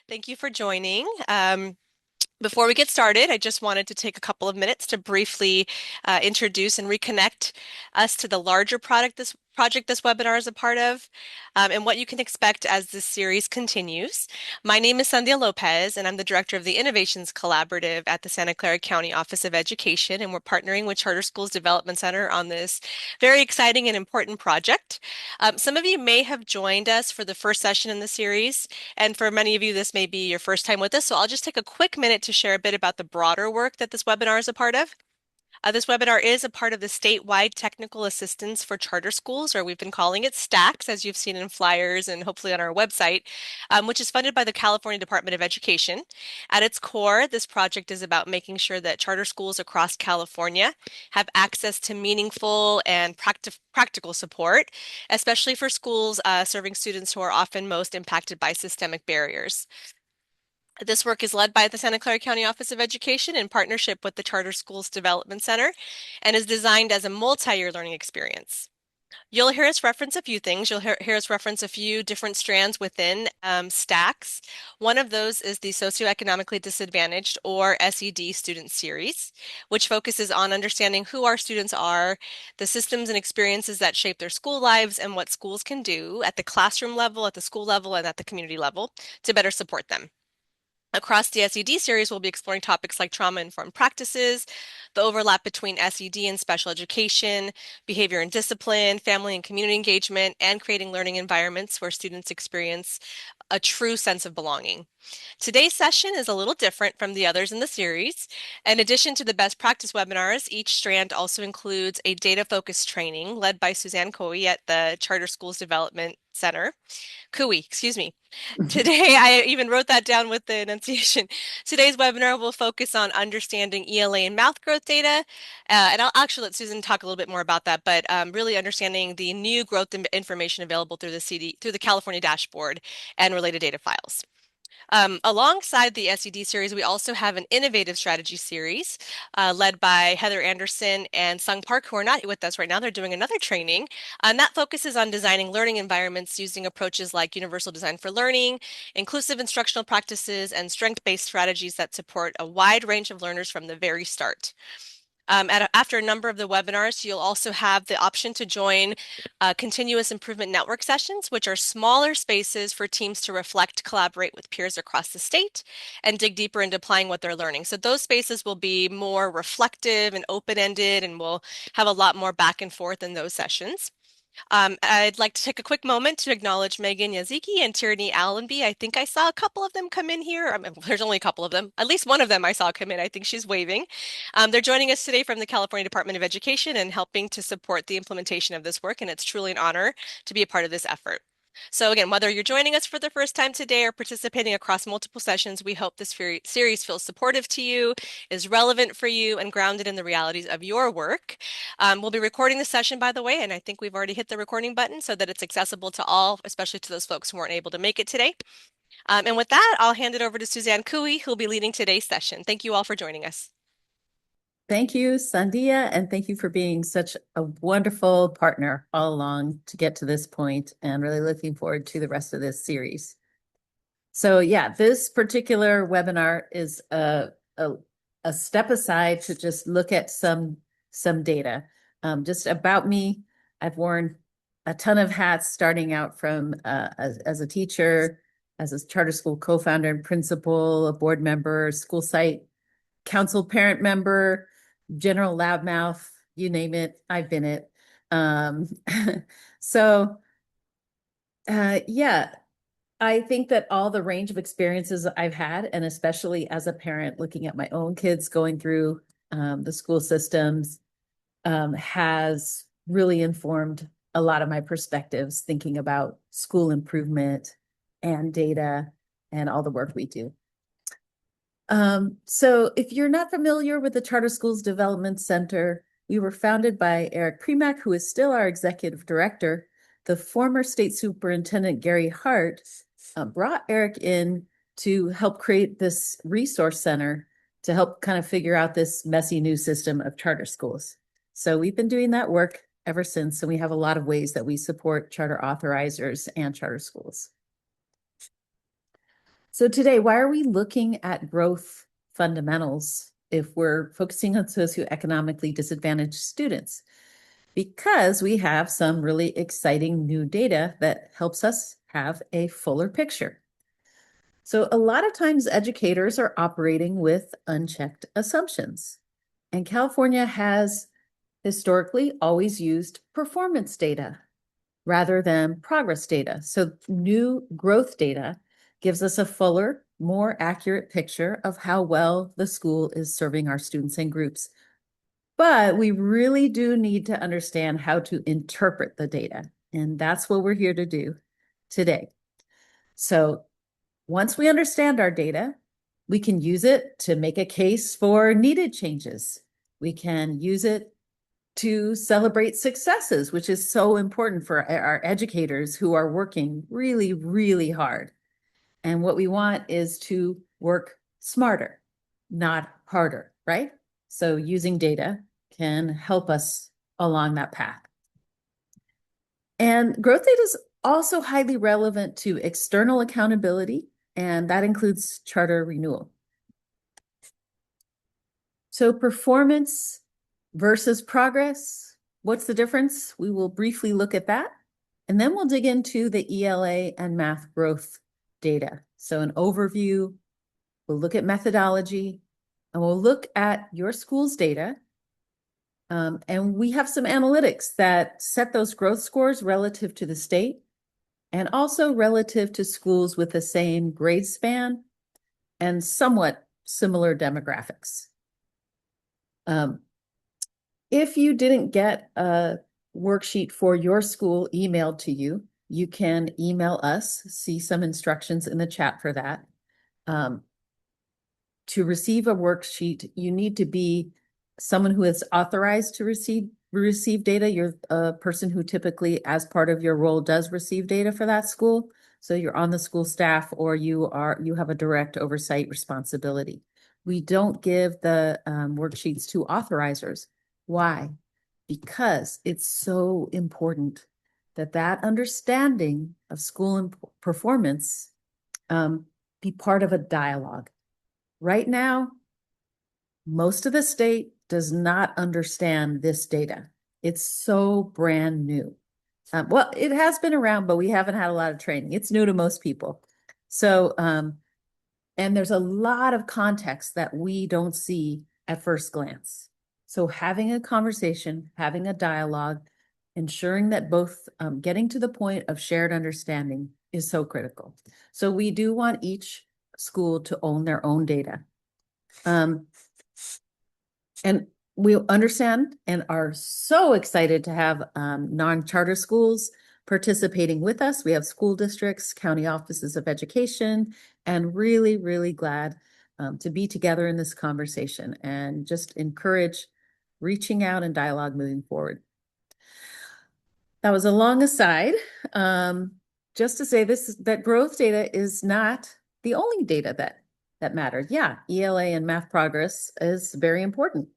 Thank you for joining. Before we get started, I just wanted to take a couple of minutes to briefly introduce and reconnect us to the larger project this webinar is a part of, and what you can expect as this series continues. My name is Sandia Lopez, and I'm the director of the Innovations Collaborative at the Santa Clara County Office of Education, and we're partnering with Charter Schools Development Center on this very exciting and important project. Some of you may have joined us for the first session in the series. And for many of you, this may be your first time with us, so I'll just take a quick minute to share a bit about the broader work that this webinar is a part of. This webinar is a part of the statewide technical assistance for charter schools, or we've been calling it STACS, as you've seen in flyers and hopefully on our website, which is funded by the California Department of Education. At its core, this project is about making sure that charter schools across California have access to meaningful and practical support, especially for schools serving students who are often most impacted by systemic barriers. This work is led by the Santa Clara County Office of Education in partnership with the Charter Schools Development Center and is designed as a multi-year learning experience. You'll hear us reference a few things. You'll hear us reference a few different strands within STACS. One of those is the Socioeconomically Disadvantaged, or SED, student series, which focuses on understanding who our students are, the systems and experiences that shape their school lives, and what schools can do at the classroom level, at the school level, and at the community level to better support them. Across the SED series, we'll be exploring topics like trauma-informed practices, the overlap between SED and special education, behavior and discipline, family and community engagement, and creating learning environments where students experience a true sense of belonging. Today's session is a little different from the others in the series. In addition to the best practice webinars, each strand also includes a data-focused training led by Suzanne Coey at the Charter Schools Development Center. Cooey, excuse me. Today, I even wrote that down with the enunciation. Today's webinar will focus on understanding ELA and mouth growth data. And I'll actually let Susan talk a little bit more about that, but really understanding the new growth information available through the California dashboard and related data files. Alongside the SED series, we also have an innovative strategy series led by Heather Anderson and Sung Park, who are not with us right now. They're doing another training, and that focuses on designing learning environments using approaches like universal design for learning, inclusive instructional practices, and strength-based strategies that support a wide range of learners from the very start. After a number of the webinars, you'll also have the option to join continuous improvement network sessions, which are smaller spaces for teams to reflect, collaborate with peers across the state, and dig deeper into applying what they're learning. So those spaces will be more reflective and open-ended, and we'll have a lot more back and forth in those sessions. I'd like to take a quick moment to acknowledge Megan Yaziki and Tierney Allenby. I think I saw a couple of them come in here. I mean, there's only a couple of them. At least one of them I saw come in. I think she's waving. They're joining us today from the California Department of Education and helping to support the implementation of this work, and it's truly an honor to be a part of this effort. So again, whether you're joining us for the first time today or participating across multiple sessions, we hope this series feels supportive to you, is relevant for you, and grounded in the realities of your work. We'll be recording the session, by the way, and I think we've already hit the recording button so that it's accessible to all, especially to those folks who weren't able to make it today. And with that, I'll hand it over to Suzanne Cooey, who'll be leading today's session. Thank you all for joining us. Thank you, Sandia, and thank you for being such a wonderful partner all along to get to this point, and really looking forward to the rest of this series. So yeah, this particular webinar is a step aside to just look at some data. Just about me, I've worn a ton of hats, starting out from as a teacher, as a charter school co-founder and principal, a board member, school site council parent member, general loudmouth, you name it, I've been it. So yeah, I think that all the range of experiences I've had, and especially as a parent looking at my own kids going through the school systems, has really informed a lot of my perspectives, thinking about school improvement and data and all the work we do. So if you're not familiar with the Charter Schools Development Center, we were founded by Eric Premack, who is still our executive director. The former state superintendent, Gary Hart, brought Eric in to help create this resource center to help kind of figure out this messy new system of charter schools. So we've been doing that work ever since, and we have a lot of ways that we support charter authorizers and charter schools. So today, why are we looking at growth fundamentals if we're focusing on socioeconomically disadvantaged students? Because we have some really exciting new data that helps us have a fuller picture. So a lot of times educators are operating with unchecked assumptions. And California has historically always used performance data rather than progress data. So new growth data gives us a fuller, more accurate picture of how well the school is serving our students and groups. But we really do need to understand how to interpret the data. And that's what we're here to do today. So once we understand our data, we can use it to make a case for needed changes. We can use it to celebrate successes, which is so important for our educators who are working really, really hard. And what we want is to work smarter, not harder, right? So using data can help us along that path. And growth data is also highly relevant to external accountability, and that includes charter renewal. So performance versus progress, what's the difference? We will briefly look at that. And then we'll dig into the ELA and math growth data. So an overview, we'll look at methodology, and we'll look at your school's data. And we have some analytics that set those growth scores relative to the state and also relative to schools with the same grade span and somewhat similar demographics. If you didn't get a worksheet for your school emailed to you, you can email us, see some instructions in the chat for that. To receive a worksheet, you need to be someone who is authorized to receive data. You're a person who typically, as part of your role, does receive data for that school. So you're on the school staff or you have a direct oversight responsibility. We don't give the worksheets to authorizers. Why? Because it's so important that that understanding of school performance be part of a dialogue. Right now, most of the state does not understand this data. It's so brand new. Well, it has been around, but we haven't had a lot of training. It's new to most people. So, and there's a lot of context that we don't see at first glance. So having a conversation, having a dialogue, ensuring that both getting to the point of shared understanding is so critical. So we do want each school to own their own data. And we understand and are so excited to have non-charter schools participating with us. We have school districts, county offices of education, and really, really glad to be together in this conversation and just encourage reaching out and dialogue moving forward. That was a long aside. Just to say that growth data is not the only data that matters. Yeah, ELA and math progress is very important.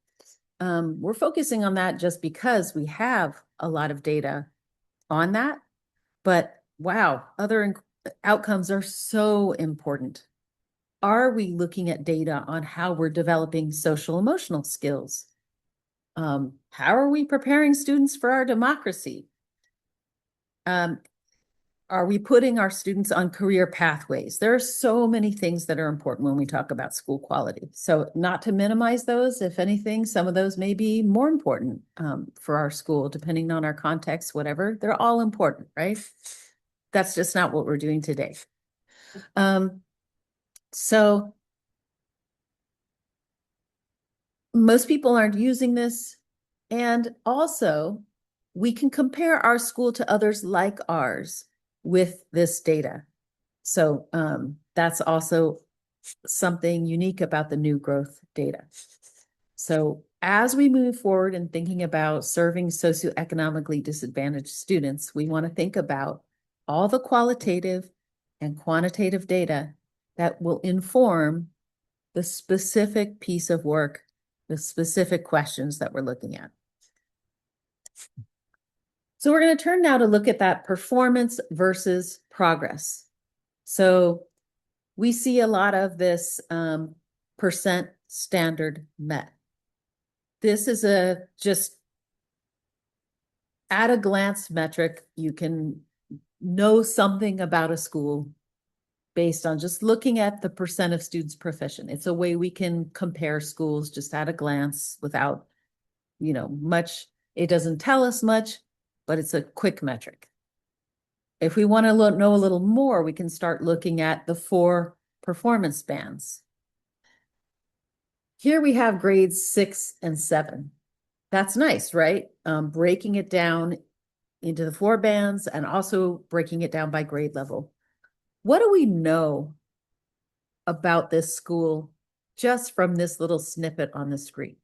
We're focusing on that just because we have a lot of data on that, but wow, other outcomes are so important. Are we looking at data on how we're developing social emotional skills? How are we preparing students for our democracy? Are we putting our students on career pathways? There are so many things that are important when we talk about school quality. So not to minimize those, if anything, some of those may be more important for our school, depending on our context, whatever. They're all important, right? That's just not what we're doing today. So most people aren't using this. And also, we can compare our school to others like ours with this data. So that's also something unique about the new growth data. So as we move forward in thinking about serving socioeconomically disadvantaged students, we want to think about all the qualitative and quantitative data that will inform the specific piece of work, the specific questions that we're looking at. So we're going to turn now to look at that performance versus progress. So we see a lot of this percent standard met. This is a just at a glance metric. You can know something about a school based on just looking at the percent of students proficient. It's a way we can compare schools just at a glance without, much. It doesn't tell us much, but it's a quick metric. If we want to know a little more, we can start looking at the 4 performance bands. Here we have grades 6 and 7. That's nice, right? Breaking it down into the 4 bands and also breaking it down by grade level. What do we know about this school just from this little snippet on the screen?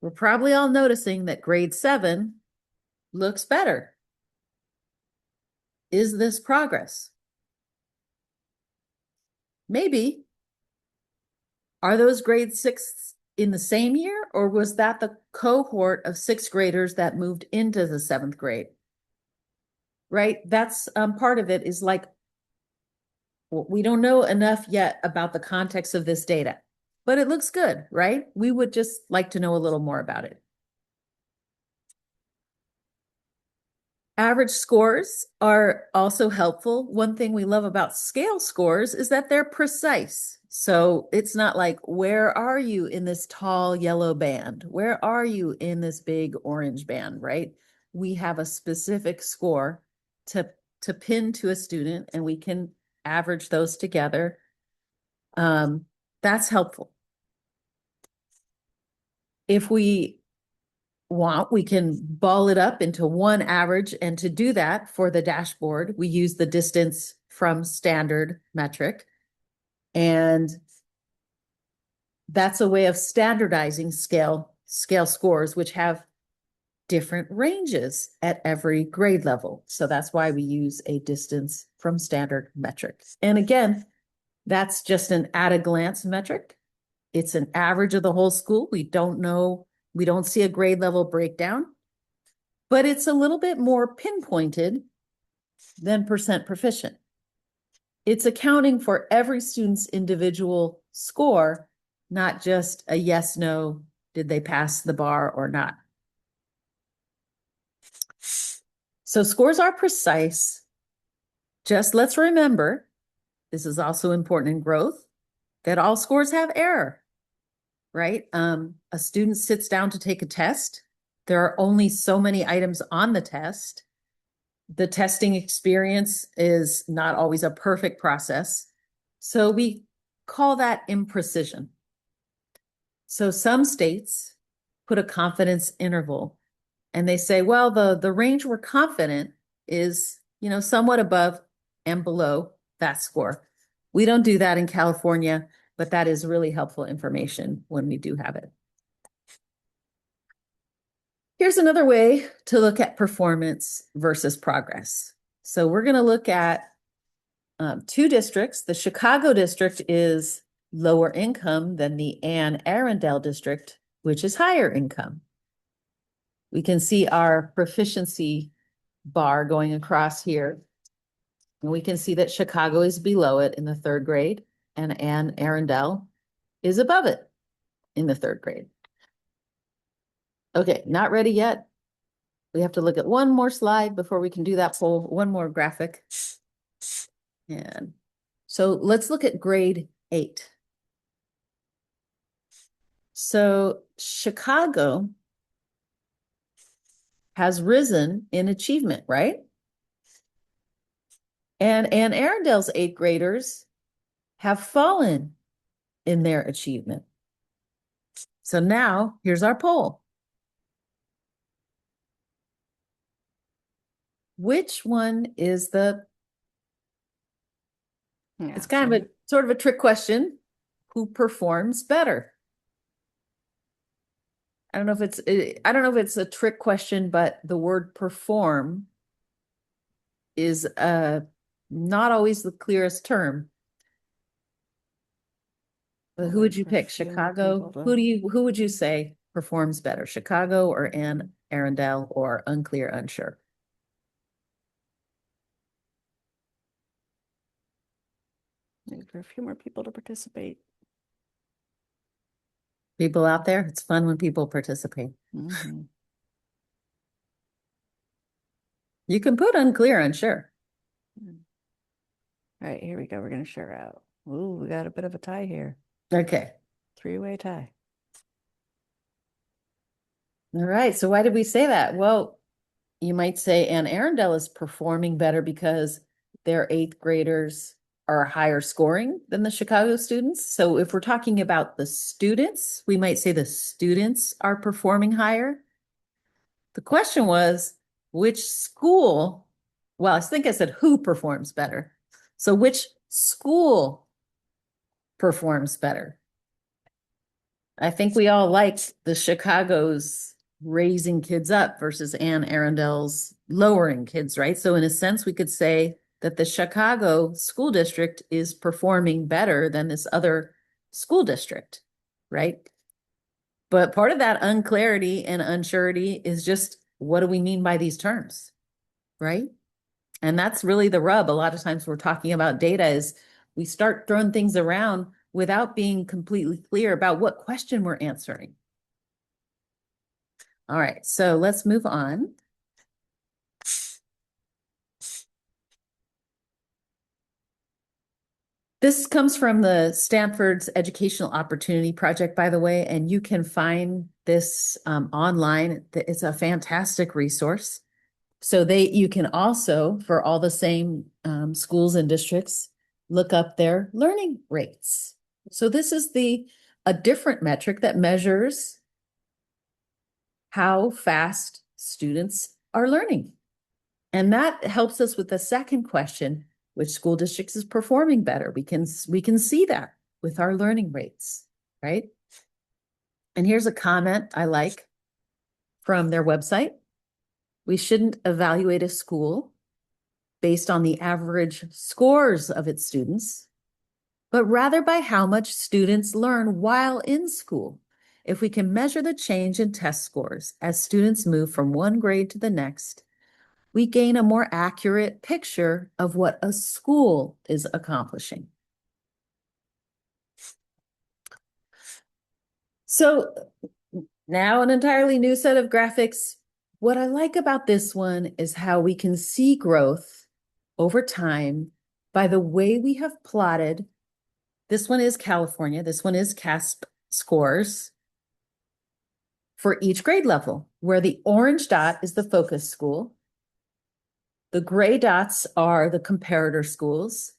We're probably all noticing that grade 7 looks better. Is this progress? Maybe. Are those grade 6 in the same year, or was that the cohort of 6th graders that moved into the 7th grade? Right? That's part of it is like, we don't know enough yet about the context of this data, but it looks good, right? We would just like to know a little more about it. Average scores are also helpful. One thing we love about scale scores is that they're precise. So it's not like, where are you in this tall yellow band? Where are you in this big orange band, right? We have a specific score to pin to a student, and we can average those together. That's helpful. If we want, we can ball it up into one average. And to do that for the dashboard, we use the distance from standard metric. And that's a way of standardizing scale scores, which have different ranges at every grade level. So that's why we use a distance from standard metric. And again, that's just an at a glance metric. It's an average of the whole school. We don't see a grade level breakdown, but it's a little bit more pinpointed than percent proficient. It's accounting for every student's individual score, not just a yes, no, did they pass the bar or not. So scores are precise. Just let's remember, this is also important in growth, that all scores have error, right? A student sits down to take a test. There are only so many items on the test. The testing experience is not always a perfect process. So we call that imprecision. So some states put a confidence interval, and they say, well, the range we're confident is, somewhat above and below that score. We don't do that in California, but that is really helpful information when we do have it. Here's another way to look at performance versus progress. So we're going to look at 2 districts. The Chicago district is lower income than the Anne Arundel district, which is higher income. We can see our proficiency bar going across here. And we can see that Chicago is below it in the 3rd grade, and Anne Arundel is above it in the 3rd grade. Okay, not ready yet. We have to look at one more slide before we can do that poll, one more graphic. And so let's look at grade 8. So Chicago has risen in achievement, right? And Anne Arundel's 8th graders have fallen in their achievement. So now here's our poll. Which one is it's kind of a sort of a trick question. Who performs better? I don't know if it's a trick question, but the word perform is not always the clearest term. But who would you pick? Chicago? Who would you say performs better? Chicago or Anne Arundel, or unclear, unsure? for a few more people to participate. People out there, it's fun when people participate. Mhm. You can put unclear, unsure. All right, here we go. We're going to share out. Ooh, we got a bit of a tie here. Okay. Three-way tie. All right. So why did we say that? Well, you might say Anne Arundel is performing better because their eighth graders are higher scoring than the Chicago students. So if we're talking about the students, we might say the students are performing higher. The question was, which school? Well, I think I said who performs better. So which school performs better? I think we all liked the Chicago's raising kids up versus Anne Arundel's lowering kids, right? So in a sense, we could say that the Chicago school district is performing better than this other school district, right? But part of that unclarity and unsurety is just what do we mean by these terms, right? And that's really the rub. A lot of times we're talking about data is we start throwing things around without being completely clear about what question we're answering. All right, so let's move on. This comes from the Stanford's Educational Opportunity Project, by the way, and you can find this online. It's a fantastic resource. So you can also, for all the same schools and districts, look up their learning rates. So this is a different metric that measures how fast students are learning. And that helps us with the second question, which school districts is performing better. We can see that with our learning rates, right? And here's a comment I like from their website. We shouldn't evaluate a school based on the average scores of its students, but rather by how much students learn while in school. If we can measure the change in test scores as students move from one grade to the next, we gain a more accurate picture of what a school is accomplishing. So now an entirely new set of graphics. What I like about this one is how we can see growth over time by the way we have plotted. This one is California. This one is CASP scores for each grade level, where the orange dot is the focus school. The gray dots are the comparator schools.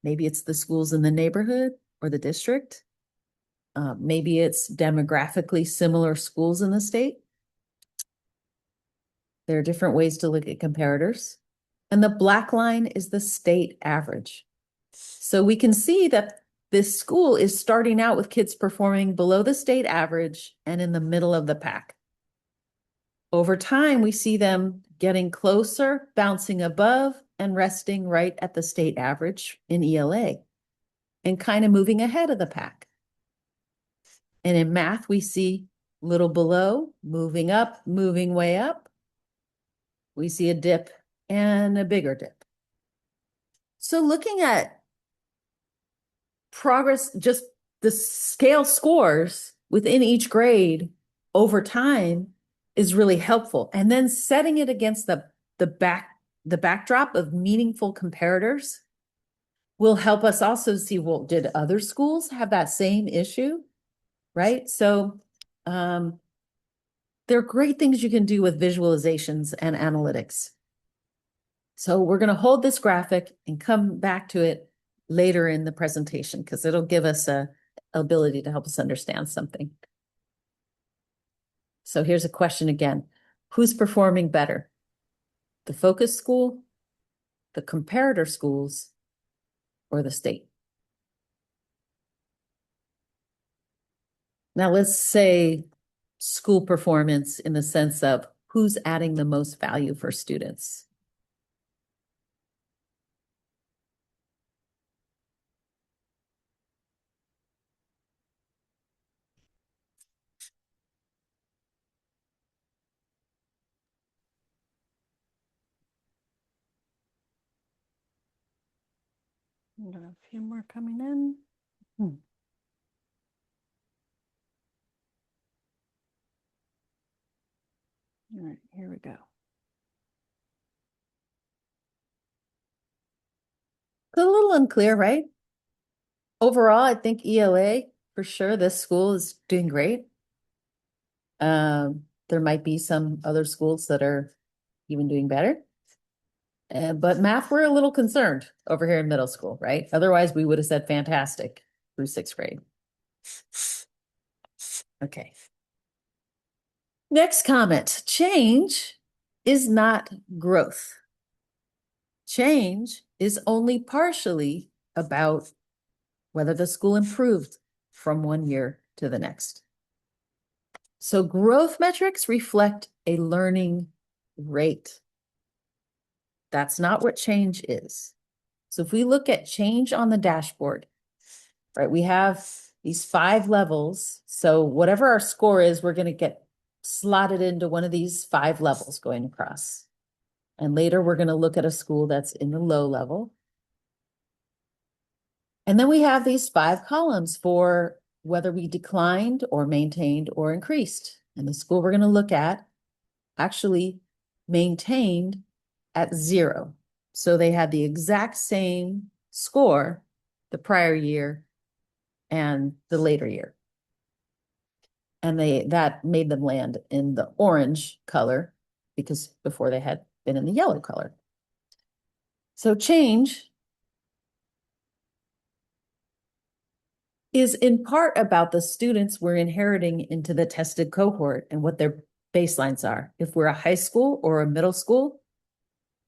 Maybe it's the schools in the neighborhood or the district. Maybe it's demographically similar schools in the state. There are different ways to look at comparators. And the black line is the state average. So we can see that this school is starting out with kids performing below the state average and in the middle of the pack. Over time, we see them getting closer, bouncing above, and resting right at the state average in ELA and kind of moving ahead of the pack. And in math, we see little below, moving up, moving way up. We see a dip and a bigger dip. So looking at progress, just the scale scores within each grade over time is really helpful. And then setting it against the backdrop of meaningful comparators will help us also see, well, did other schools have that same issue? Right? So there are great things you can do with visualizations and analytics. So we're going to hold this graphic and come back to it later in the presentation because it'll give us a ability to help us understand something. So here's a question again. Who's performing better? The focus school, the comparator schools, or the state? Now let's say school performance in the sense of who's adding the most value for students. We got a few more coming in. All right, here we go. It's a little unclear, right? Overall, I think ELA, for sure, this school is doing great. There might be some other schools that are even doing better. But math, we're a little concerned over here in middle school, right? Otherwise, we would have said fantastic through sixth grade. Okay. Next comment, change is not growth. Change is only partially about whether the school improved from one year to the next. So growth metrics reflect a learning rate. That's not what change is. So if we look at change on the dashboard, right, we have these 5 levels. So whatever our score is, we're going to get slotted into one of these 5 levels going across. And later we're going to look at a school that's in the low level. And then we have these 5 columns for whether we declined or maintained or increased. And the school we're going to look at actually maintained at 0. So they had the exact same score the prior year and the later year. And that made them land in the orange color because before they had been in the yellow color. So change is in part about the students we're inheriting into the tested cohort and what their baselines are. If we're a high school or a middle school,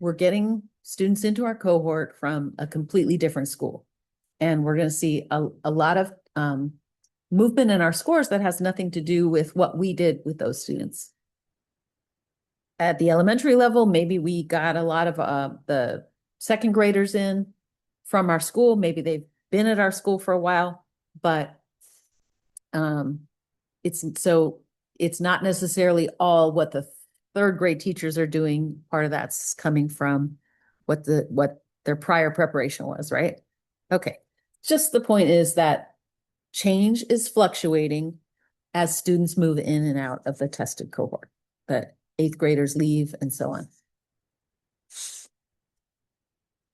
we're getting students into our cohort from a completely different school. And we're going to see a lot of movement in our scores that has nothing to do with what we did with those students. At the elementary level, maybe we got a lot of the second graders in from our school. Maybe they've been at our school for a while, but it's not necessarily all what the third grade teachers are doing. Part of that's coming from what their prior preparation was, right? Okay. Just the point is that change is fluctuating as students move in and out of the tested cohort. That 8th graders leave and so on.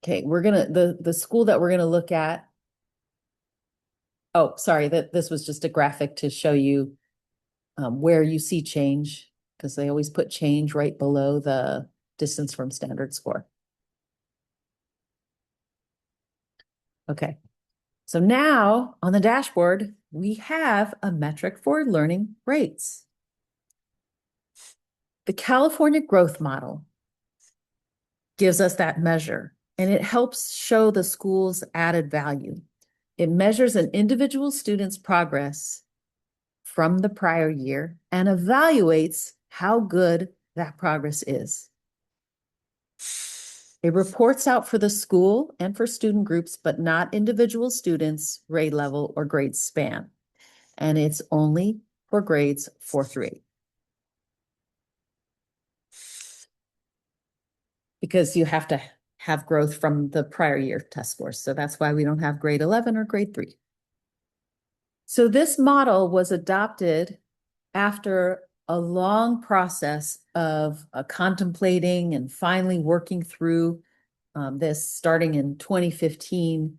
Okay, we're gonna the school that we're gonna look at. Oh, sorry, this was just a graphic to show you where you see change, because they always put change right below the distance from standard score. Okay, so now on the dashboard, we have a metric for learning rates. The California Growth Model gives us that measure, and it helps show the school's added value. It measures an individual student's progress from the prior year and evaluates how good that progress is. It reports out for the school and for student groups, but not individual students, grade level, or grade span. And it's only for grades 4 through 8. Because you have to have growth from the prior year test scores. So that's why we don't have grade 11 or grade 3. So this model was adopted after a long process of contemplating and finally working through this, starting in 2015,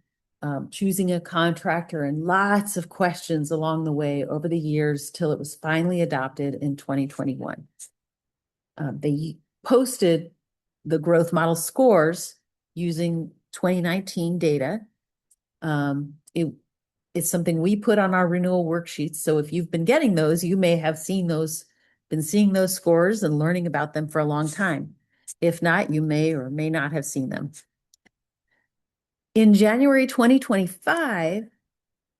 choosing a contractor and lots of questions along the way over the years till it was finally adopted in 2021. They posted the growth model scores using 2019 data. It's something we put on our renewal worksheets. So if you've been getting those, you may have been seeing those scores and learning about them for a long time. If not, you may or may not have seen them. In January 2025,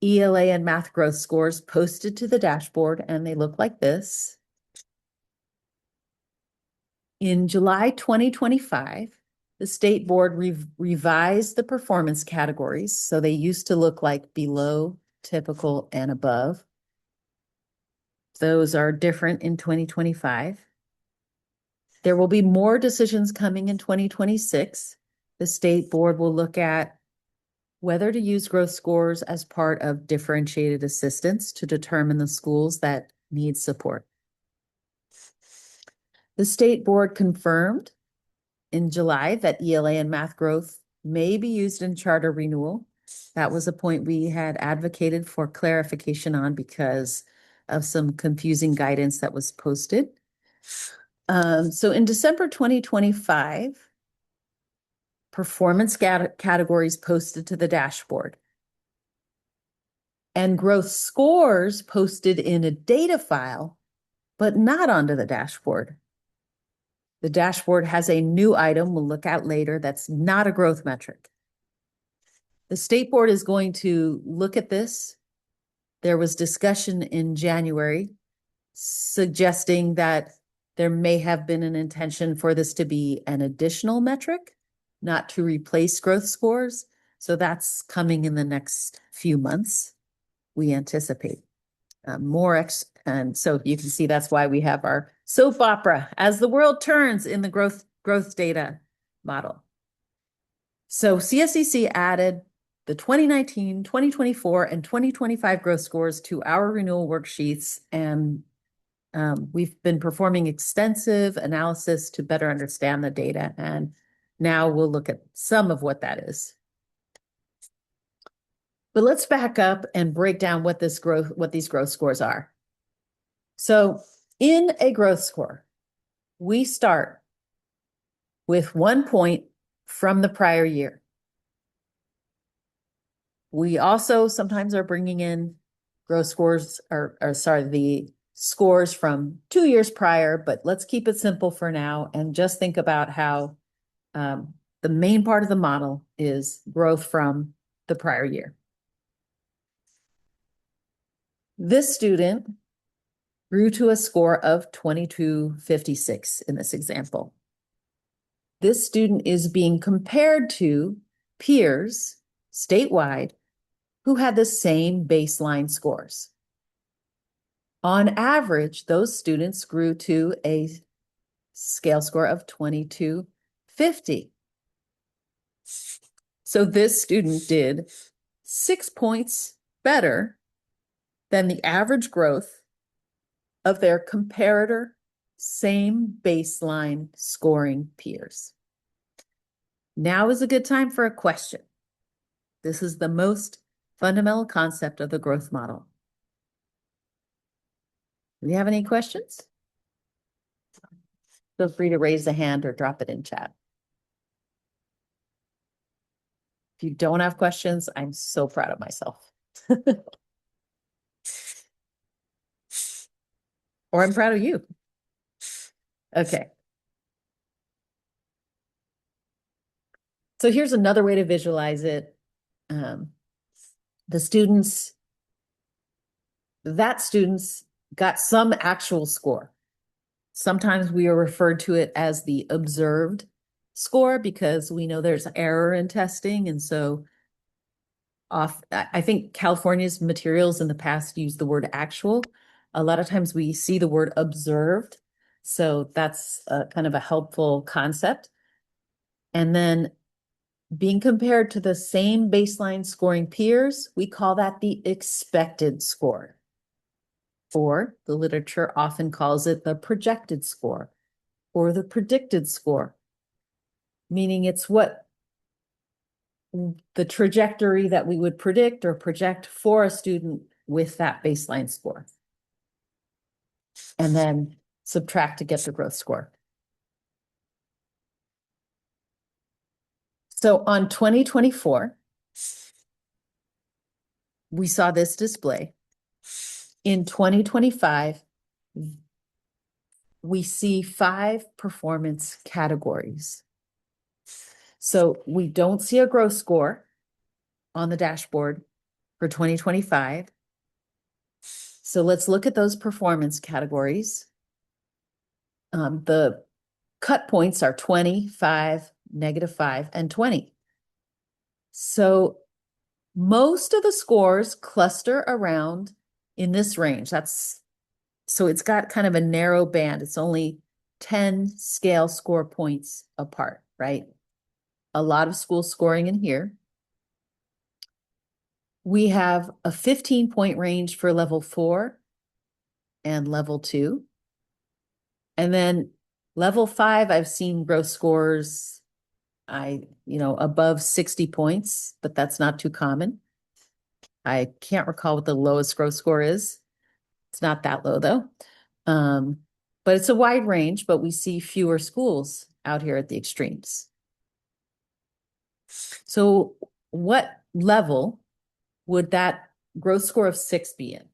ELA and math growth scores posted to the dashboard, and they look like this. In July 2025, the state board revised the performance categories. So they used to look like below, typical, and above. Those are different in 2025. There will be more decisions coming in 2026. The state board will look at whether to use growth scores as part of differentiated assistance to determine the schools that need support. The state board confirmed in July that ELA and math growth may be used in charter renewal. That was a point we had advocated for clarification on because of some confusing guidance that was posted. So in December 2025, performance categories posted to the dashboard and growth scores posted in a data file, but not onto the dashboard. The dashboard has a new item we'll look at later that's not a growth metric. The state board is going to look at this. There was discussion in January suggesting that there may have been an intention for this to be an additional metric, not to replace growth scores. So that's coming in the next few months, we anticipate. And so you can see that's why we have our soap opera as the world turns in the growth data model. So CSEC added the 2019, 2024, and 2025 growth scores to our renewal worksheets, and we've been performing extensive analysis to better understand the data, and now we'll look at some of what that is. But let's back up and break down what these growth scores are. So in a growth score, we start with 1 point from the prior year. We also sometimes are bringing in growth scores, the scores from 2 years prior, but let's keep it simple for now and just think about how the main part of the model is growth from the prior year. This student grew to a score of 2256 in this example. This student is being compared to peers statewide who had the same baseline scores. On average, those students grew to a scale score of 2250. So this student did 6 points better than the average growth of their comparator same baseline scoring peers. Now is a good time for a question. This is the most fundamental concept of the growth model. Do you have any questions? Feel free to raise a hand or drop it in chat. If you don't have questions, I'm so proud of myself. Or I'm proud of you. Okay. So here's another way to visualize it. Students got some actual score. Sometimes we are referred to it as the observed score because we know there's error in testing. And so I think California's materials in the past use the word actual. A lot of times we see the word observed. So that's kind of a helpful concept. And then being compared to the same baseline scoring peers, we call that the expected score. Or the literature often calls it the projected score or the predicted score, meaning it's what the trajectory that we would predict or project for a student with that baseline score. And then subtract to get the growth score. So on 2024, we saw this display. In 2025, we see 5 performance categories. So we don't see a growth score on the dashboard for 2025. So let's look at those performance categories. The cut points are 20, 5, -5, and 20. So most of the scores cluster around in this range. So it's got kind of a narrow band. It's only 10 scale score points apart, right? A lot of school scoring in here. We have a 15-point range for level 4 and level 2. And then level 5, I've seen growth scores, above 60 points, but that's not too common. I can't recall what the lowest growth score is. It's not that low though. But it's a wide range, but we see fewer schools out here at the extremes. So what level would that growth score of 6 be in?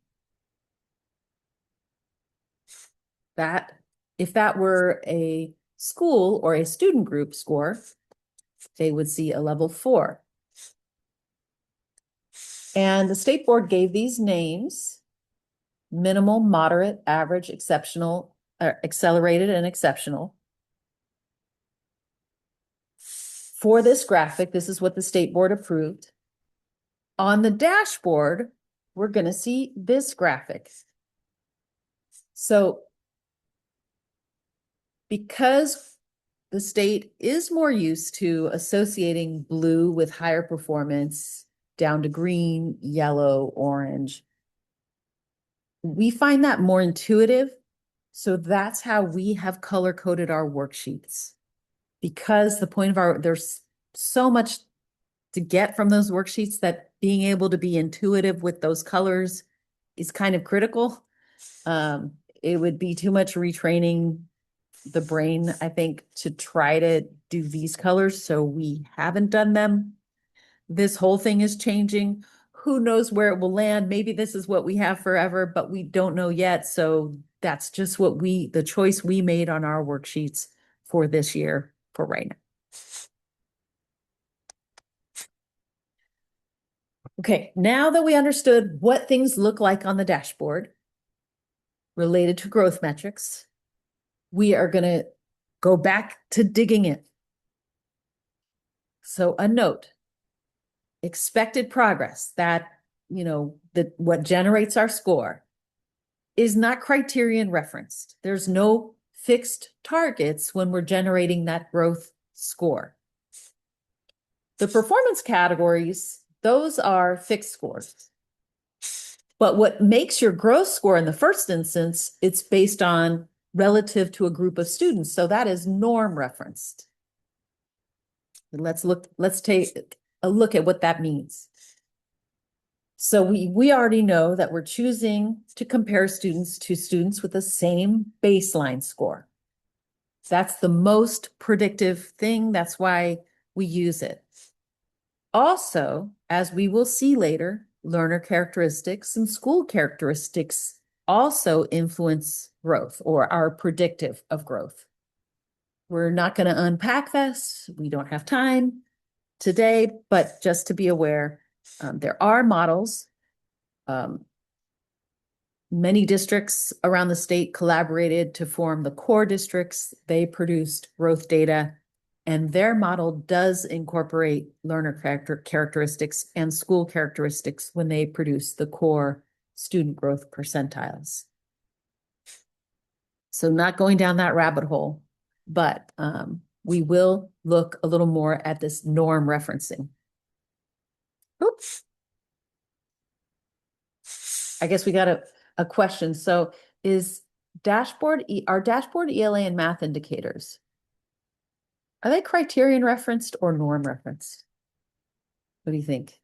That, if that were a school or a student group score, they would see a level 4. And the state board gave these names: minimal, moderate, average, exceptional, accelerated, and exceptional. For this graphic, this is what the state board approved. On the dashboard, we're going to see this graphic. So because the state is more used to associating blue with higher performance down to green, yellow, orange, we find that more intuitive. So that's how we have color coded our worksheets. Because the point of there's so much to get from those worksheets that being able to be intuitive with those colors is kind of critical. It would be too much retraining the brain, I think, to try to do these colors. So we haven't done them. This whole thing is changing. Who knows where it will land? Maybe this is what we have forever, but we don't know yet. So that's just the choice we made on our worksheets for this year for right now. Okay, now that we understood what things look like on the dashboard related to growth metrics, we are going to go back to digging in. So a note: expected progress, what generates our score, is not criterion referenced. There's no fixed targets when we're generating that growth score. The performance categories, those are fixed scores. But what makes your growth score in the first instance, it's based on relative to a group of students. So that is norm referenced. And let's take a look at what that means. So we already know that we're choosing to compare students to students with the same baseline score. That's the most predictive thing. That's why we use it. Also, as we will see later, learner characteristics and school characteristics also influence growth or are predictive of growth. We're not going to unpack this. We don't have time today, but just to be aware, there are models. Many districts around the state collaborated to form the core districts. They produced growth data, and their model does incorporate learner characteristics and school characteristics when they produce the core student growth percentiles. So not going down that rabbit hole, but we will look a little more at this norm referencing. Oops. I guess we got a question. So is our dashboard ELA and math indicators, are they criterion referenced or norm referenced? What do you think?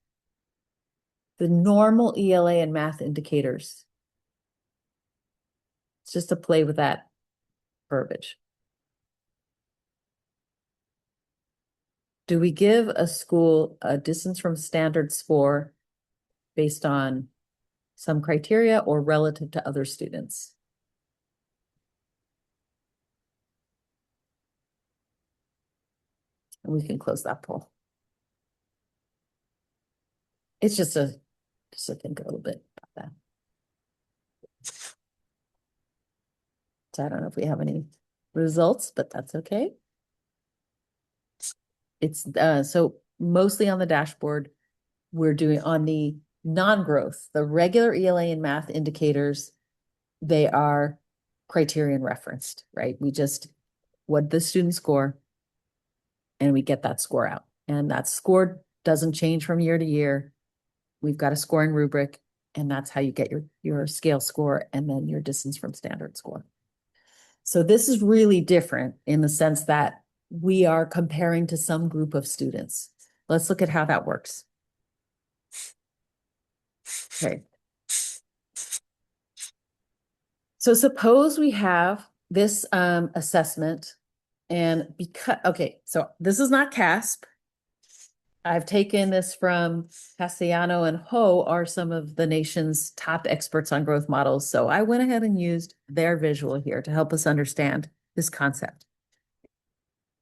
The normal ELA and math indicators. It's just to play with that verbiage. Do we give a school a distance from standard score based on some criteria or relative to other students? And we can close that poll. It's just to think a little bit about that. So I don't know if we have any results, but that's okay. It's so mostly on the dashboard, we're doing on the non-growth, the regular ELA and math indicators, they are criterion referenced, right? We just, what the student score, and we get that score out. And that score doesn't change from year to year. we've got a scoring rubric, and that's how you get your scale score and then your distance from standard score. So this is really different in the sense that we are comparing to some group of students. Let's look at how that works. Okay. So suppose we have this assessment, and because, okay, so this is not CASP. I've taken this from Castellano and Ho, are some of the nation's top experts on growth models. So I went ahead and used their visual here to help us understand this concept.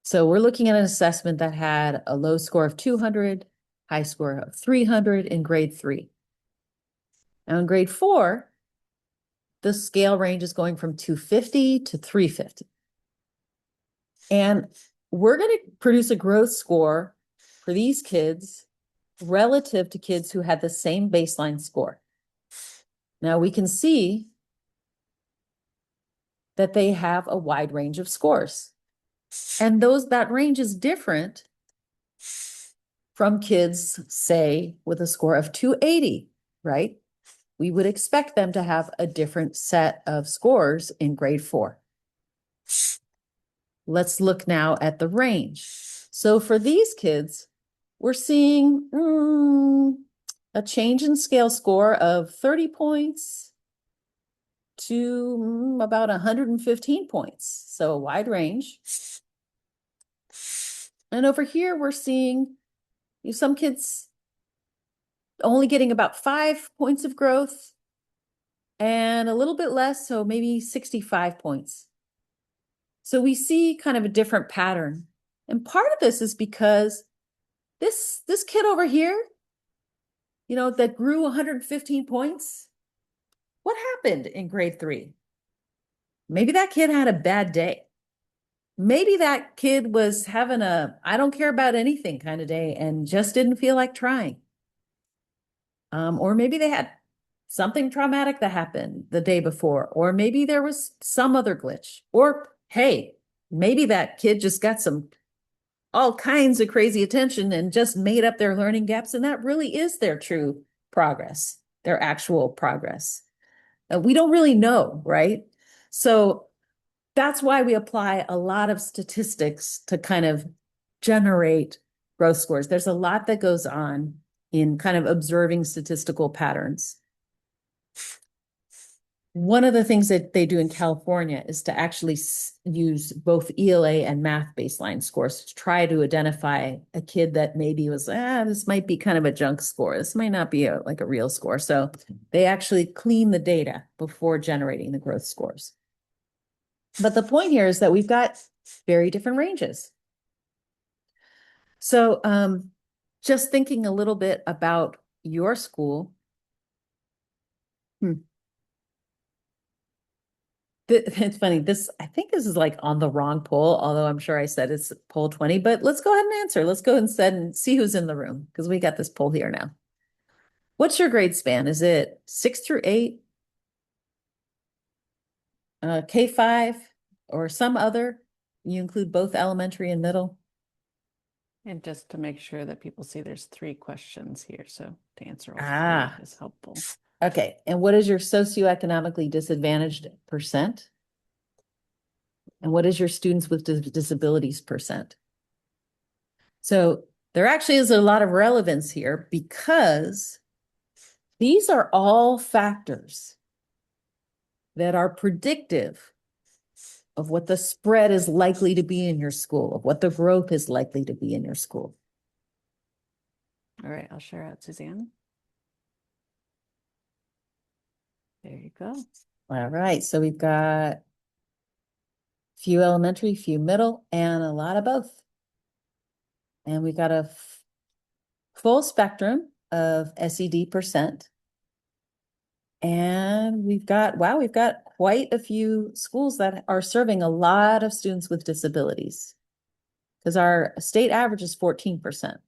So we're looking at an assessment that had a low score of 200, high score of 300 in grade 3. Now in grade 4, the scale range is going from 250 to 350. And we're going to produce a growth score for these kids relative to kids who had the same baseline score. Now we can see that they have a wide range of scores. And that range is different from kids, say, with a score of 280, right? We would expect them to have a different set of scores in grade 4. Let's look now at the range. So for these kids, we're seeing a change in scale score of 30 points to about 115 points. So a wide range. And over here, we're seeing some kids only getting about 5 points of growth and a little bit less, so maybe 65 points. So we see kind of a different pattern. And part of this is because this kid over here, that grew 115 points, what happened in grade 3? Maybe that kid had a bad day. Maybe that kid was having a I don't care about anything kind of day and just didn't feel like trying. Or maybe they had something traumatic that happened the day before, or maybe there was some other glitch, or hey, maybe that kid just got all kinds of crazy attention and just made up their learning gaps, and that really is their true progress, their actual progress. We don't really know, right? So that's why we apply a lot of statistics to kind of generate growth scores. There's a lot that goes on in kind of observing statistical patterns. One of the things that they do in California is to actually use both ELA and math baseline scores to try to identify a kid that maybe was, this might be kind of a junk score. This might not be like a real score. So they actually clean the data before generating the growth scores. But the point here is that we've got very different ranges. So just thinking a little bit about your school. It's funny. I think this is like on the wrong poll, although I'm sure I said it's poll 20, but let's go ahead and answer. Let's go instead and see who's in the room because we got this poll here now. What's your grade span? Is it 6 through 8, K5, or some other? You include both elementary and middle? And just to make sure that people see there's 3 questions here. So to answer all 3 is helpful. Okay. And what is your socioeconomically disadvantaged percent? And what is your students with disabilities percent? So there actually is a lot of relevance here because these are all factors that are predictive of what the spread is likely to be in your school, of what the growth is likely to be in your school. All right, I'll share out Suzanne. There you go. All right, so we've got few elementary, few middle, and a lot of both. And we got a full spectrum of SED percent. And we've got quite a few schools that are serving a lot of students with disabilities because our state average is 14%.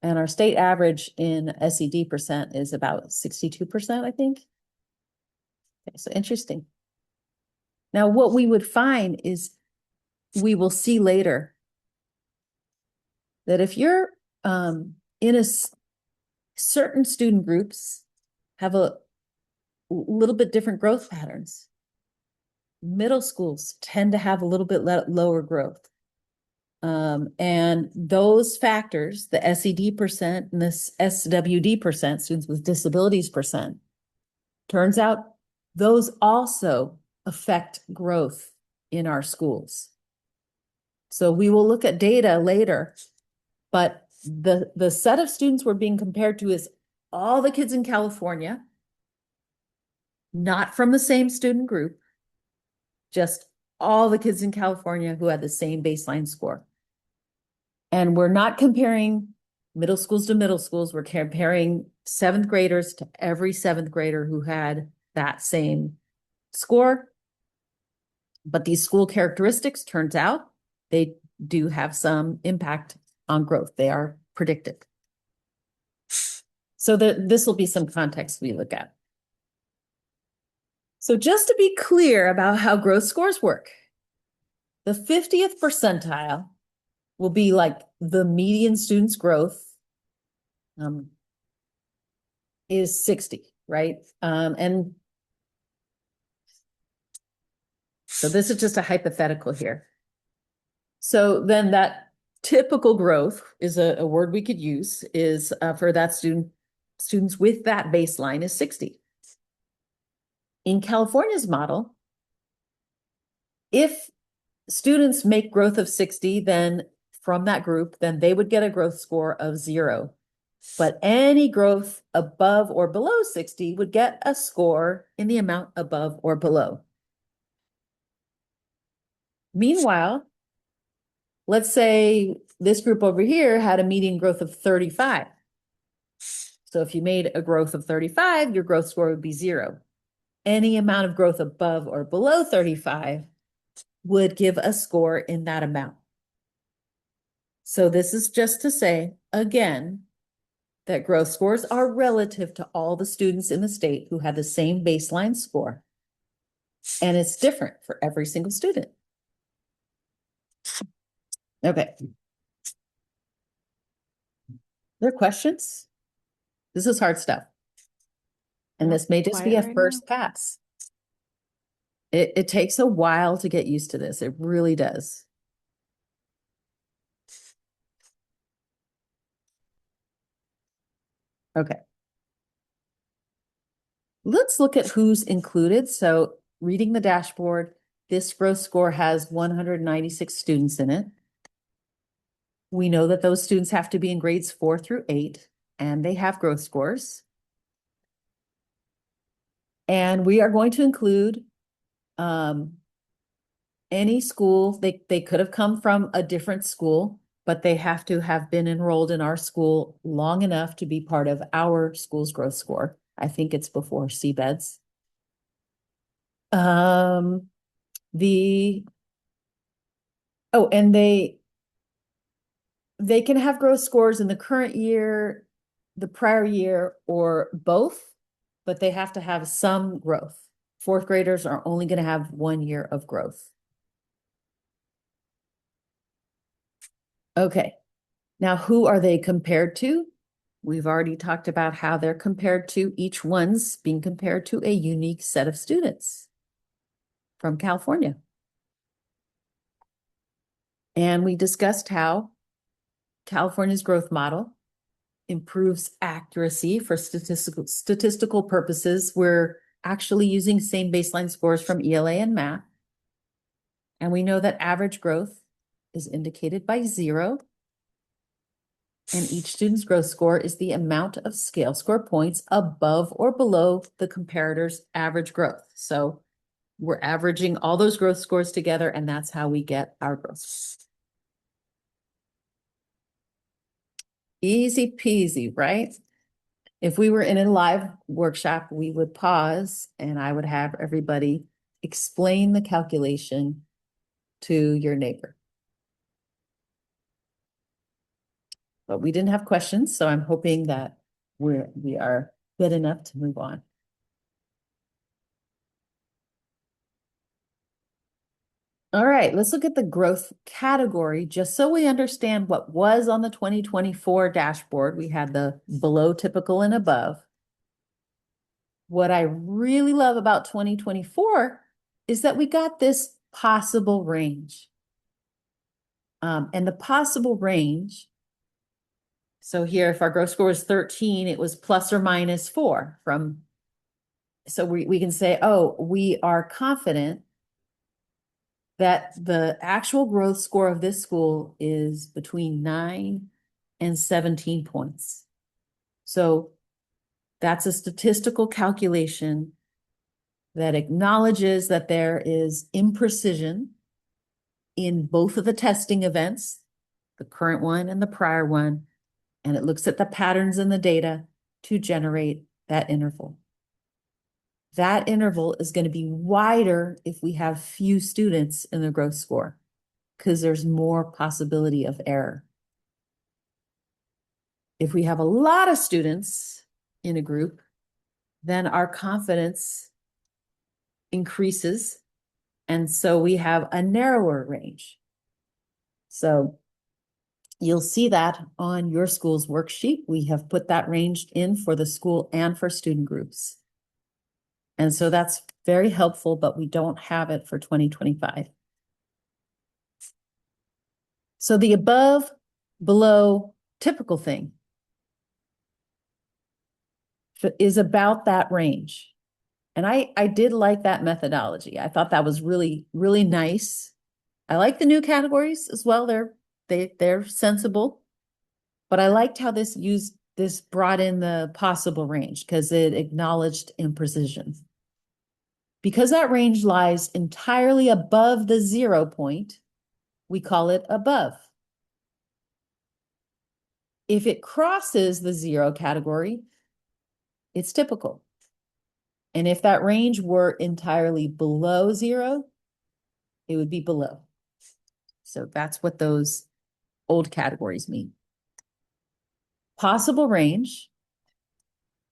And our state average in SED percent is about 62%, I think. Okay, so interesting. Now, what we would find is we will see later that if you're in certain student groups have a little bit different growth patterns. Middle schools tend to have a little bit lower growth. And those factors, the SED percent and this SWD percent, students with disabilities percent, turns out those also affect growth in our schools. So we will look at data later, but the set of students we're being compared to is all the kids in California, not from the same student group, just all the kids in California who had the same baseline score. And we're not comparing middle schools to middle schools. We're comparing seventh graders to every seventh grader who had that same score. But these school characteristics, turns out, they do have some impact on growth. They are predicted. So this will be some context we look at. So just to be clear about how growth scores work, the 50th percentile will be like the median student's growth is 60, right? And so this is just a hypothetical here. So then that typical growth is a word we could use is for that students with that baseline is 60. In California's model, if students make growth of 60, then from that group, then they would get a growth score of 0. But any growth above or below 60 would get a score in the amount above or below. Meanwhile, let's say this group over here had a median growth of 35. So if you made a growth of 35, your growth score would be 0. Any amount of growth above or below 35 would give a score in that amount. So this is just to say, again, that growth scores are relative to all the students in the state who had the same baseline score. And it's different for every single student. Okay. There are questions? This is hard stuff. And this may just be a first pass. It takes a while to get used to this. It really does. Okay. Let's look at who's included. So reading the dashboard, this growth score has 196 students in it. We know that those students have to be in grades 4 through 8, and they have growth scores. And we are going to include any school. They could have come from a different school, but they have to have been enrolled in our school long enough to be part of our school's growth score. I think it's before CBEDS. And they can have growth scores in the current year, the prior year, or both, but they have to have some growth. Fourth graders are only going to have 1 year of growth. Okay, now who are they compared to? We've already talked about how they're compared to. Each one's being compared to a unique set of students from California. And we discussed how California's growth model improves accuracy for statistical purposes. We're actually using same baseline scores from ELA and math. And we know that average growth is indicated by 0. And each student's growth score is the amount of scale score points above or below the comparator's average growth. So we're averaging all those growth scores together, and that's how we get our growth. Easy peasy, right? If we were in a live workshop, we would pause and I would have everybody explain the calculation to your neighbor. But we didn't have questions, so I'm hoping that we are good enough to move on. All right, let's look at the growth category just so we understand what was on the 2024 dashboard. We had the below typical and above. What I really love about 2024 is that we got this possible range. And the possible range, so here, if our growth score was 13, it was plus or minus 4 from, so we can say, oh, we are confident that the actual growth score of this school is between 9 and 17 points. So that's a statistical calculation that acknowledges that there is imprecision in both of the testing events, the current one and the prior one, and it looks at the patterns in the data to generate that interval. That interval is going to be wider if we have few students in the growth score because there's more possibility of error. If we have a lot of students in a group, then our confidence increases, and so we have a narrower range. So you'll see that on your school's worksheet. We have put that range in for the school and for student groups. And so that's very helpful, but we don't have it for 2025. So the above, below, typical thing is about that range. And I did like that methodology. I thought that was really, really nice. I like the new categories as well. They're sensible, but I liked how this brought in the possible range because it acknowledged imprecision. Because that range lies entirely above the 0 point, we call it above. If it crosses the 0 category, it's typical. And if that range were entirely below 0, it would be below. So that's what those old categories mean. Possible range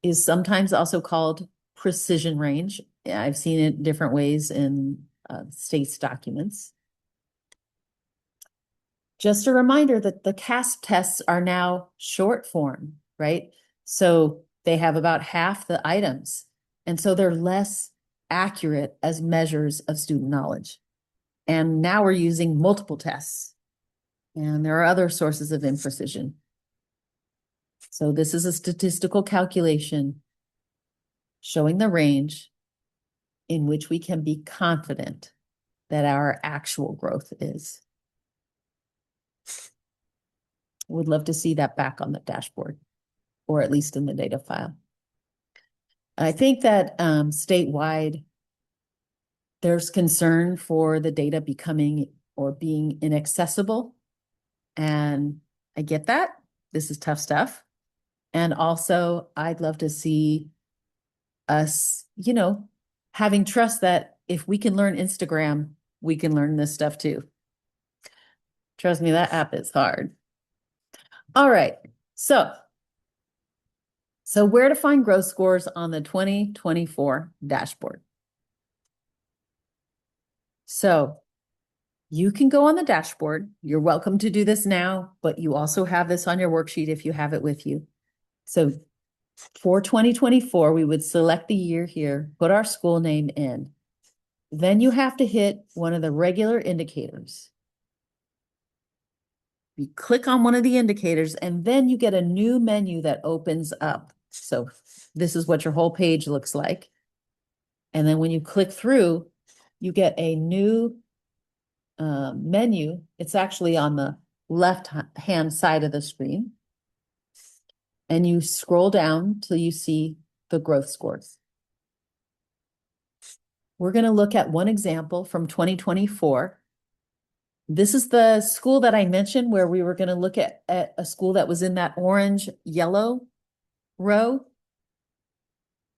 is sometimes also called precision range. I've seen it different ways in STACS documents. Just a reminder that the CASP tests are now short form, right? So they have about half the items. And so they're less accurate as measures of student knowledge. And now we're using multiple tests. And there are other sources of imprecision. So this is a statistical calculation showing the range in which we can be confident that our actual growth is. Would love to see that back on the dashboard, or at least in the data file. I think that statewide, there's concern for the data becoming or being inaccessible. And I get that. This is tough stuff. And also, I'd love to see us, having trust that if we can learn Instagram, we can learn this stuff too. Trust me, that app is hard. All right. So where to find growth scores on the 2024 dashboard? So you can go on the dashboard. You're welcome to do this now, but you also have this on your worksheet if you have it with you. So for 2024, we would select the year here, put our school name in. Then you have to hit one of the regular indicators. You click on one of the indicators and then you get a new menu that opens up. So this is what your whole page looks like. And then when you click through, you get a new menu. It's actually on the left-hand side of the screen. And you scroll down till you see the growth scores. We're going to look at one example from 2024. This is the school that I mentioned where we were going to look at a school that was in that orange-yellow row,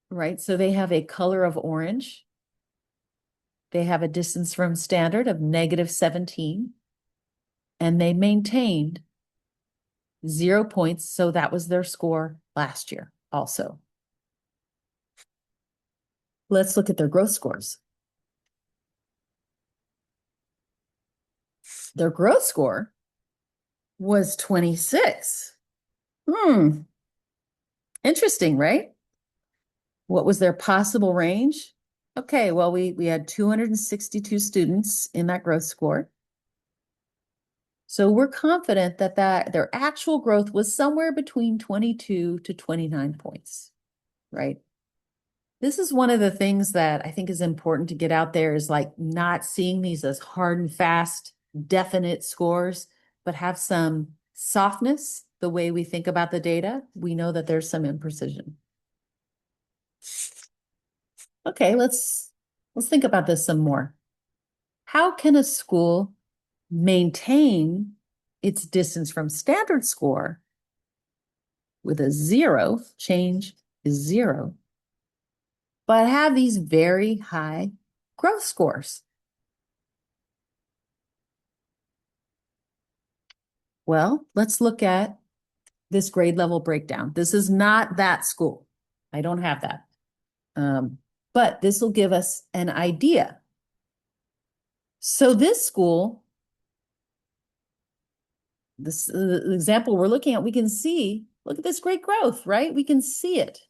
right? So they have a color of orange. They have a distance from standard of -17, and they maintained 0 points. So that was their score last year also. Let's look at their growth scores. their growth score was 26. Interesting, right? What was their possible range? Okay, well, we had 262 students in that growth score. So we're confident that their actual growth was somewhere between 22 to 29 points, right? This is one of the things that I think is important to get out there, is like not seeing these as hard and fast, definite scores, but have some softness the way we think about the data. We know that there's some imprecision. Okay, let's think about this some more. How can a school maintain its distance from standard score with a 0, change is 0, but have these very high growth scores? Well, let's look at this grade level breakdown. This is not that school. I don't have that. But this will give us an idea. So this school, this example we're looking at, we can see, look at this great growth, right? We can see it.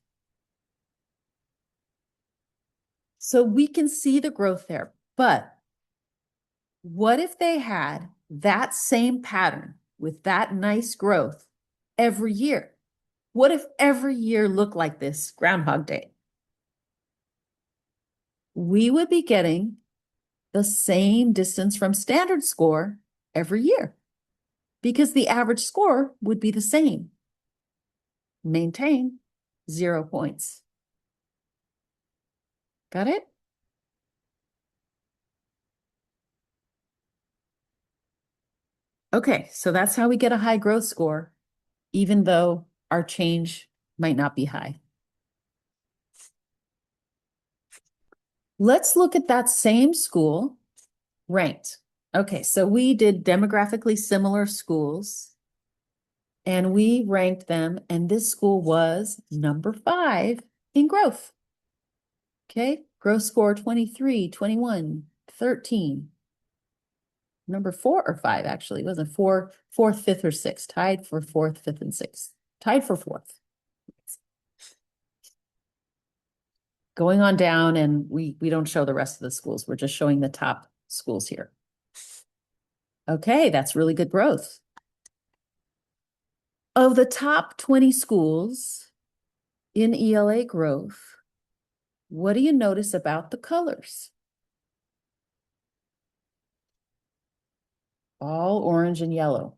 So we can see the growth there. But what if they had that same pattern with that nice growth every year? What if every year looked like this Groundhog Day? We would be getting the same distance from standard score every year because the average score would be the same. Maintain 0 points. Got it? Okay, so that's how we get a high growth score, even though our change might not be high. Let's look at that same school ranked. Okay, so we did demographically similar schools and we ranked them, and this school was number 5 in growth. Okay, growth score 23, 21, 13. Number 4 or 5, actually. It wasn't 4th, 5th, or 6th. Tied for 4th, 5th, and 6th. Tied for 4th. Going on down, and we don't show the rest of the schools. We're just showing the top schools here. Okay, that's really good growth. Of the top 20 schools in ELA growth, what do you notice about the colors? All orange and yellow,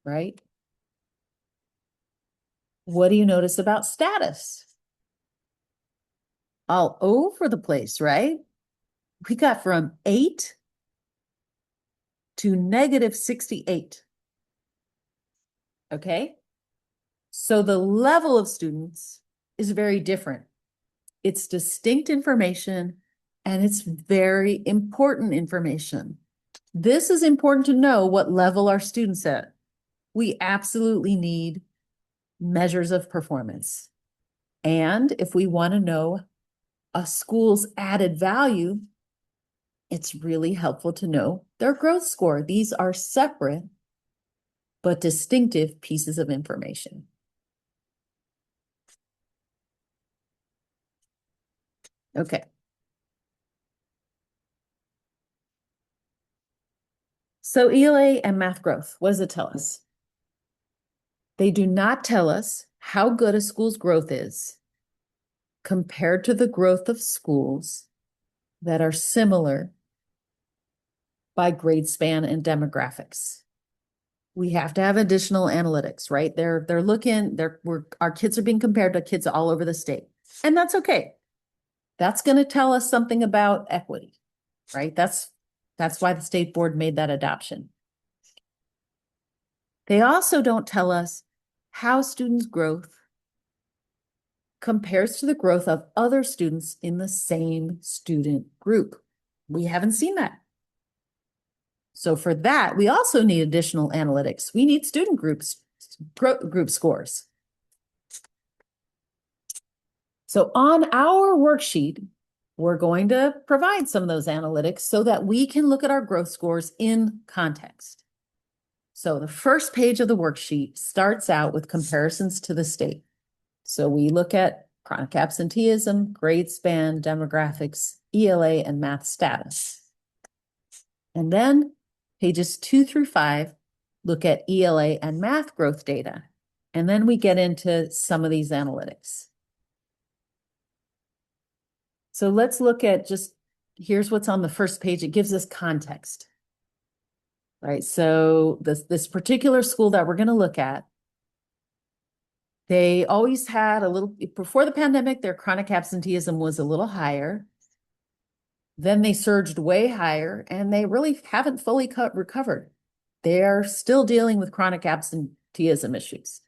right? What do you notice about status? All over the place, right? We got from 8 to -68. Okay? So the level of students is very different. It's distinct information and it's very important information. This is important to know what level our students at. We absolutely need measures of performance. And if we want to know a school's added value, it's really helpful to know their growth score. These are separate but distinctive pieces of information. Okay. So ELA and math growth, what does it tell us? They do not tell us how good a school's growth is compared to the growth of schools that are similar by grade span and demographics. We have to have additional analytics, right? Our kids are being compared to kids all over the state, and that's okay. That's going to tell us something about equity, right? That's why the state board made that adoption. They also don't tell us how students' growth compares to the growth of other students in the same student group. We haven't seen that. So for that, we also need additional analytics. We need student group scores. So on our worksheet, we're going to provide some of those analytics so that we can look at our growth scores in context. So the first page of the worksheet starts out with comparisons to the state. So we look at chronic absenteeism, grade span, demographics, ELA, and math status. And then pages 2 through 5 look at ELA and math growth data. And then we get into some of these analytics. So let's look at here's what's on the first page. It gives us context, right? So this particular school that we're going to look at, they always had before the pandemic, their chronic absenteeism was a little higher. Then they surged way higher, and they really haven't fully recovered. They're still dealing with chronic absenteeism issues.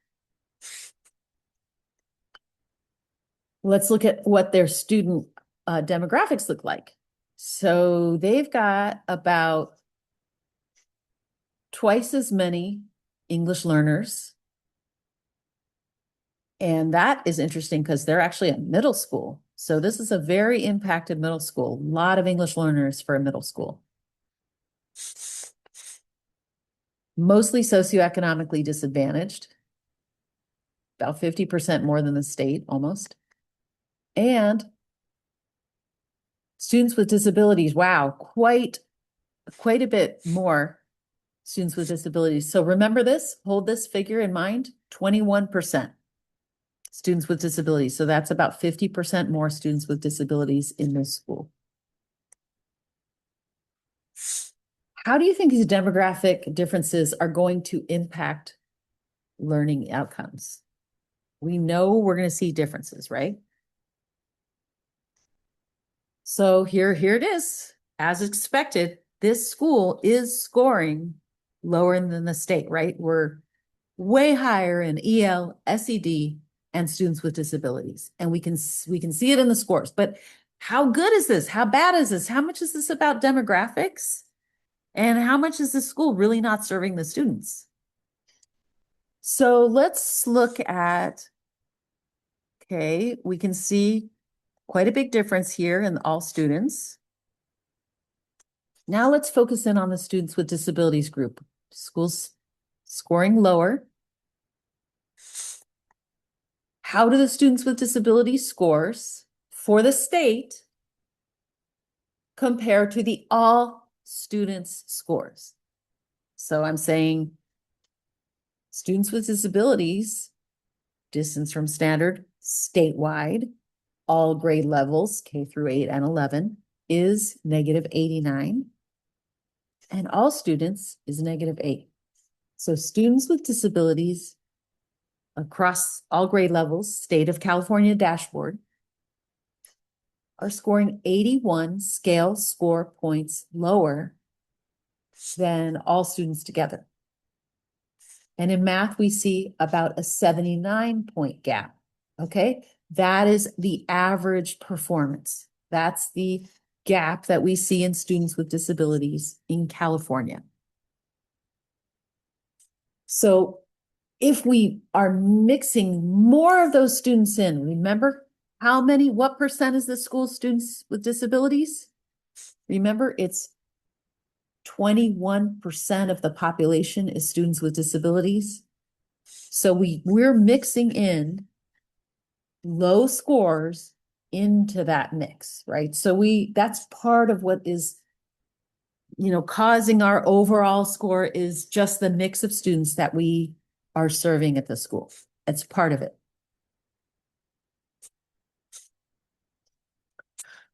Let's look at what their student demographics look like. So they've got about twice as many English learners. And that is interesting because they're actually a middle school. So this is a very impacted middle school. A lot of English learners for a middle school. Mostly socioeconomically disadvantaged. About 50% more than the state, almost. And students with disabilities, wow, quite a bit more students with disabilities. So remember this, hold this figure in mind, 21% students with disabilities. So that's about 50% more students with disabilities in this school. How do you think these demographic differences are going to impact learning outcomes? We know we're going to see differences, right? So here it is. As expected, this school is scoring lower than the state, right? We're way higher in EL, SED, and students with disabilities. And we can see it in the scores. But how good is this? How bad is this? How much is this about demographics? And how much is the school really not serving the students? So let's look at, okay, we can see quite a big difference here in all students. Now let's focus in on the students with disabilities group. Schools scoring lower. How do the students with disabilities scores for the state compare to the all students scores? So I'm saying students with disabilities, distance from standard, statewide, all grade levels, K through 8 and 11, is -89. And all students is -8. So students with disabilities across all grade levels, state of California dashboard, are scoring 81 scale score points lower than all students together. And in math, we see about a 79-point gap, okay? That is the average performance. That's the gap that we see in students with disabilities in California. So if we are mixing more of those students in, remember what percent is the school students with disabilities? Remember, it's 21% of the population is students with disabilities. So we're mixing in low scores into that mix, right? So that's part of what is, causing our overall score is just the mix of students that we are serving at the school. It's part of it.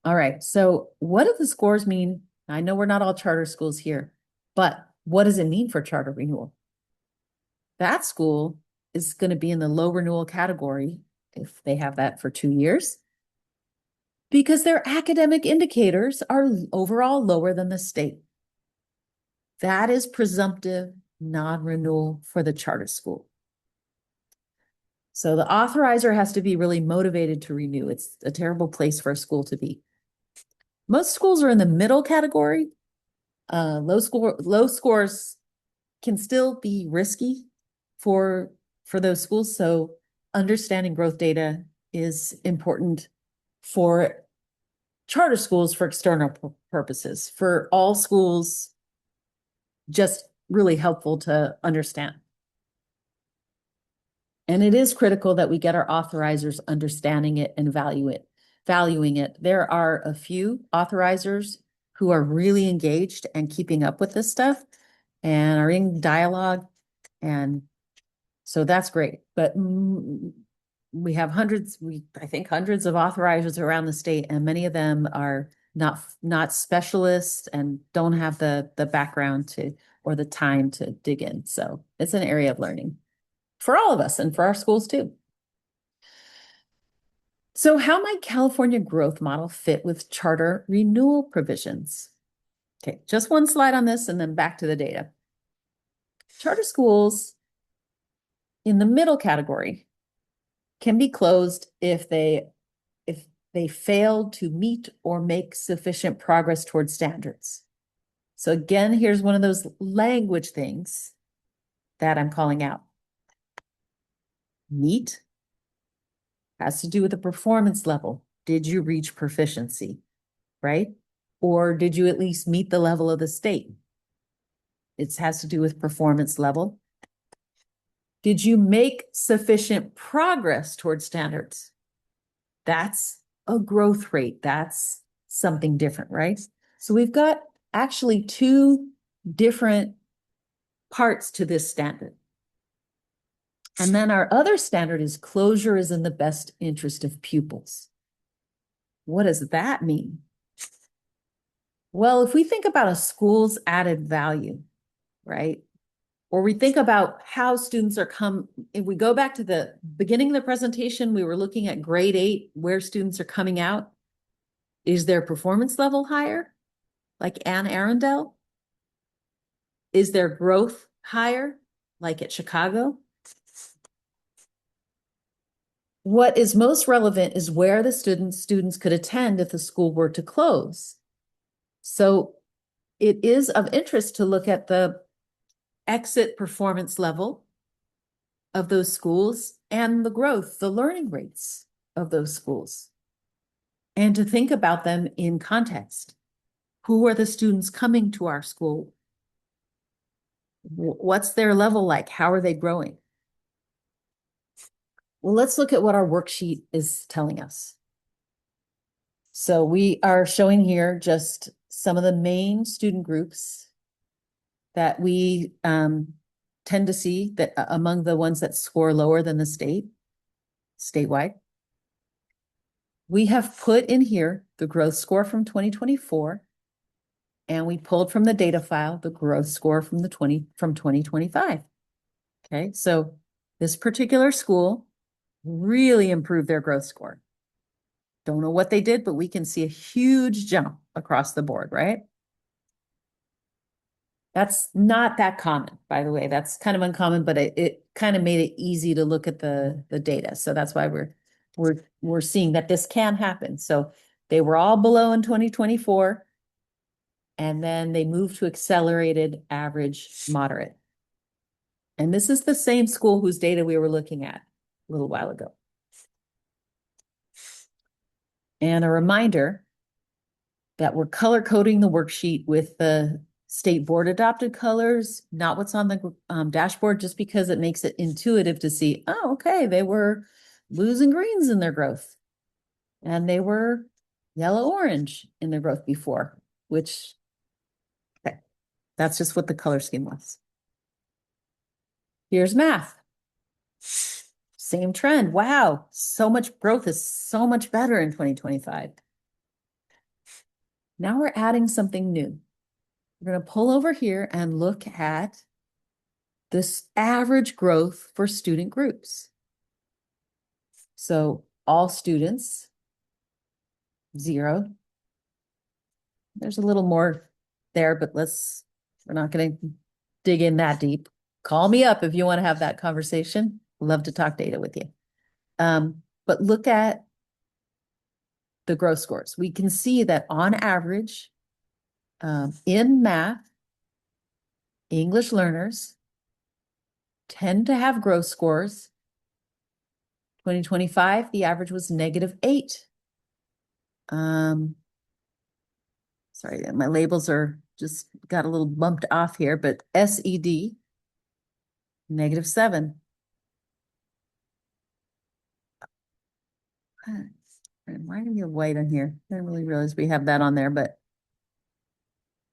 All right, so what do the scores mean? I know we're not all charter schools here, but what does it mean for charter renewal? That school is going to be in the low renewal category if they have that for 2 years, because their academic indicators are overall lower than the state. That is presumptive non-renewal for the charter school. So the authorizer has to be really motivated to renew. It's a terrible place for a school to be. Most schools are in the middle category. Low scores can still be risky for those schools. So understanding growth data is important for charter schools for external purposes. For all schools, just really helpful to understand. And it is critical that we get our authorizers understanding it and valuing it. There are a few authorizers who are really engaged and keeping up with this stuff and are in dialogue. And so that's great. But we have I think hundreds of authorizers around the state, and many of them are not specialists and don't have the background to or the time to dig in. So it's an area of learning for all of us and for our schools too. So how might California growth model fit with charter renewal provisions? Okay, just one slide on this and then back to the data. Charter schools in the middle category can be closed if they fail to meet or make sufficient progress towards standards. So again, here's one of those language things that I'm calling out. Meet has to do with the performance level. Did you reach proficiency, right? Or did you at least meet the level of the state? It has to do with performance level. Did you make sufficient progress towards standards? That's a growth rate. That's something different, right? So we've got actually two different parts to this standard. And then our other standard is closure is in the best interest of pupils. What does that mean? Well, if we think about a school's added value, right? Or we think about how students if we go back to the beginning of the presentation, we were looking at grade 8, where students are coming out. Is their performance level higher? Like Anne Arundel? Is their growth higher? Like at Chicago? What is most relevant is where the students could attend if the school were to close. So it is of interest to look at the exit performance level of those schools and the growth, the learning rates of those schools, and to think about them in context. Who are the students coming to our school? What's their level like? How are they growing? Well, let's look at what our worksheet is telling us. So we are showing here just some of the main student groups that we tend to see that among the ones that score lower than the statewide. We have put in here the growth score from 2024, and we pulled from the data file the growth score from 2025. Okay, so this particular school really improved their growth score. Don't know what they did, but we can see a huge jump across the board, right? That's not that common, by the way. That's kind of uncommon, but it kind of made it easy to look at the data. So that's why we're seeing that this can happen. So they were all below in 2024, and then they moved to accelerated, average, moderate. And this is the same school whose data we were looking at a little while ago. And a reminder that we're color coding the worksheet with the state board adopted colors, not what's on the dashboard, just because it makes it intuitive to see, oh, okay, they were blues and greens in their growth. And they were yellow-orange in their growth before, which, okay, that's just what the color scheme was. Here's math. Same trend. Wow, so much growth is so much better in 2025. Now we're adding something new. We're going to pull over here and look at this average growth for student groups. So all students, 0. There's a little more there, but we're not going to dig in that deep. Call me up if you want to have that conversation. Love to talk data with you. But look at the growth scores. We can see that on average, in math, English learners tend to have growth scores. 2025, the average was -8. sorry, my labels are just got a little bumped off here, but SED, -7. Why do we have white on here? I didn't really realize we have that on there, but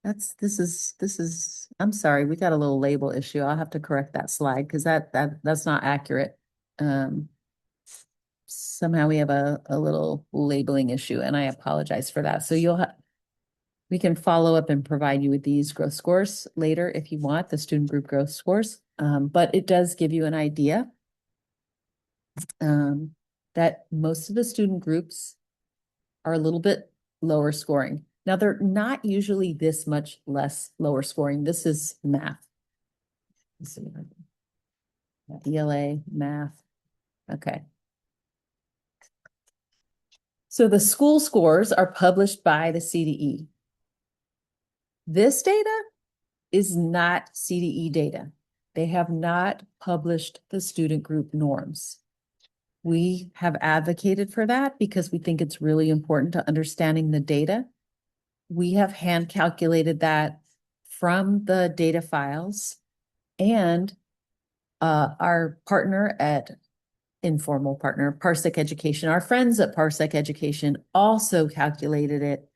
this is, I'm sorry, we got a little label issue. I'll have to correct that slide because that's not accurate. Somehow we have a little labeling issue and I apologize for that. So we can follow up and provide you with these growth scores later if you want, the student group growth scores. But it does give you an idea that most of the student groups are a little bit lower scoring. Now, they're not usually this much less lower scoring. This is math. Let's see. ELA, math. Okay. So the school scores are published by the CDE. This data is not CDE data. They have not published the student group norms. We have advocated for that because we think it's really important to understanding the data. We have hand calculated that from the data files, and our partner at informal partner, Parsec Education, our friends at Parsec Education also calculated it.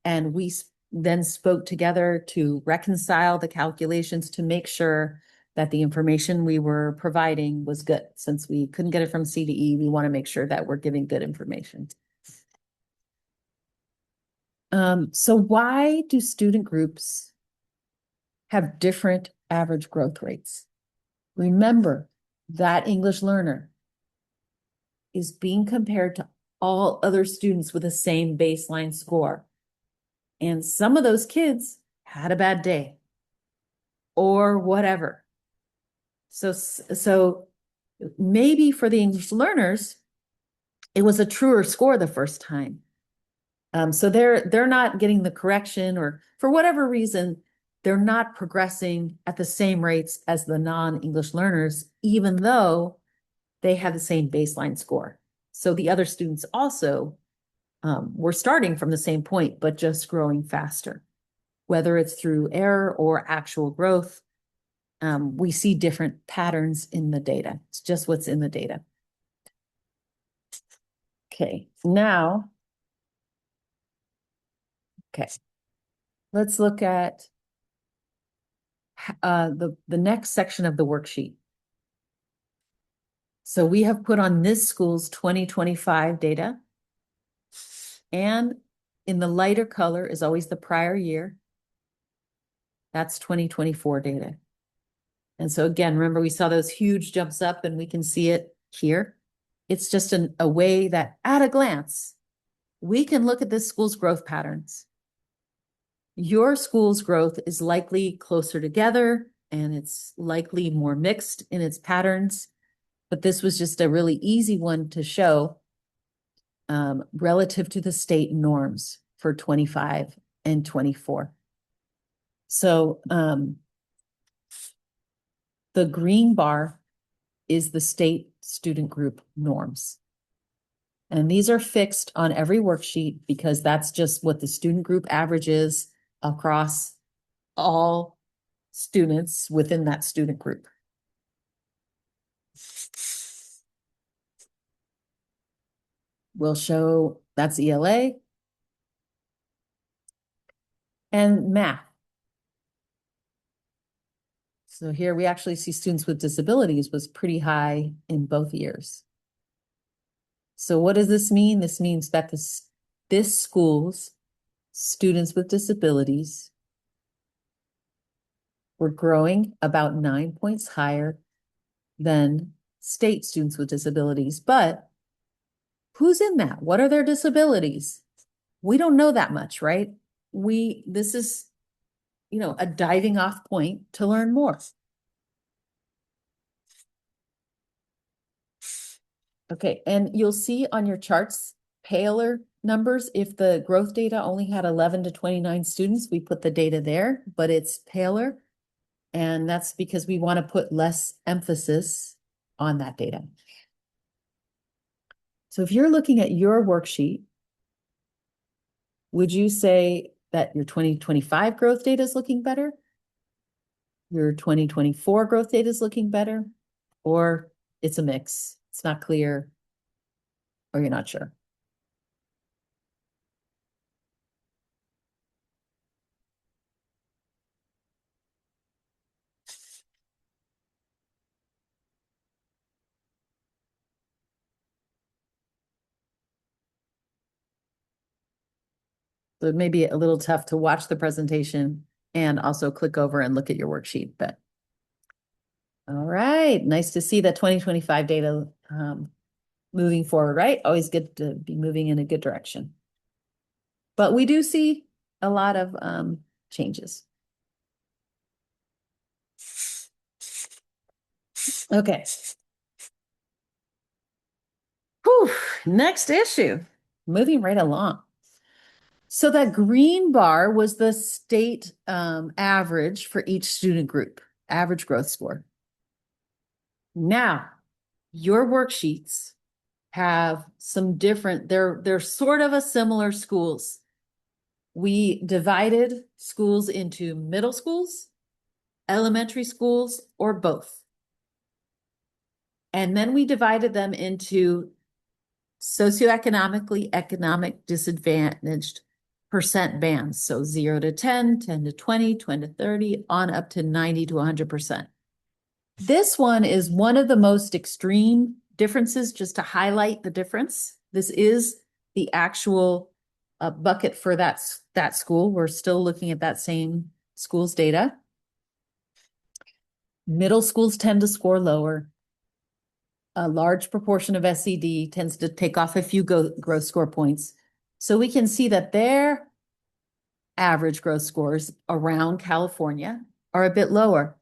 And we then spoke together to reconcile the calculations to make sure that the information we were providing was good. Since we couldn't get it from CDE, we want to make sure that we're giving good information. So why do student groups have different average growth rates? Remember, that English learner is being compared to all other students with the same baseline score. And some of those kids had a bad day or whatever. So maybe for the English learners, it was a truer score the first time. So they're not getting the correction, or for whatever reason, they're not progressing at the same rates as the non-English learners, even though they had the same baseline score. So the other students also were starting from the same point, but just growing faster. Whether it's through error or actual growth, we see different patterns in the data. It's just what's in the data. Okay, now, let's look at the next section of the worksheet. So we have put on this school's 2025 data, and in the lighter color is always the prior year. That's 2024 data. And so again, remember we saw those huge jumps up and we can see it here. It's just a way that at a glance, we can look at this school's growth patterns. Your school's growth is likely closer together and it's likely more mixed in its patterns, but this was just a really easy one to show relative to the state norms for 25 and 24. So the green bar is the state student group norms. And these are fixed on every worksheet because that's just what the student group average is across all students within that student group. We'll show that's ELA and math. So here we actually see students with disabilities was pretty high in both years. So what does this mean? This means that this school's students with disabilities were growing about 9 points higher than state students with disabilities. But who's in that? What are their disabilities? We don't know that much, right? This is, a diving off point to learn more. Okay, and you'll see on your charts paler numbers. If the growth data only had 11 to 29 students, we put the data there, but it's paler. And that's because we want to put less emphasis on that data. So if you're looking at your worksheet, would you say that your 2025 growth data is looking better, your 2024 growth data is looking better, or it's a mix. It's not clear, or you're not sure. So it may be a little tough to watch the presentation and also click over and look at your worksheet, but all right, nice to see that 2025 data moving forward, right? Always good to be moving in a good direction. But we do see a lot of changes. Okay. Whew, next issue, moving right along. So that green bar was the state average for each student group, average growth score. Now, your worksheets have some different, they're sort of a similar schools. We divided schools into middle schools, elementary schools, or both. And then we divided them into socioeconomically economic disadvantaged percent bands. So 0 to 10, 10 to 20, 20 to 30, on up to 90 to 100%. This one is one of the most extreme differences, just to highlight the difference. This is the actual bucket for that school. We're still looking at that same school's data. Middle schools tend to score lower. A large proportion of SED tends to take off a few growth score points. So we can see that their average growth scores around California are a bit lower.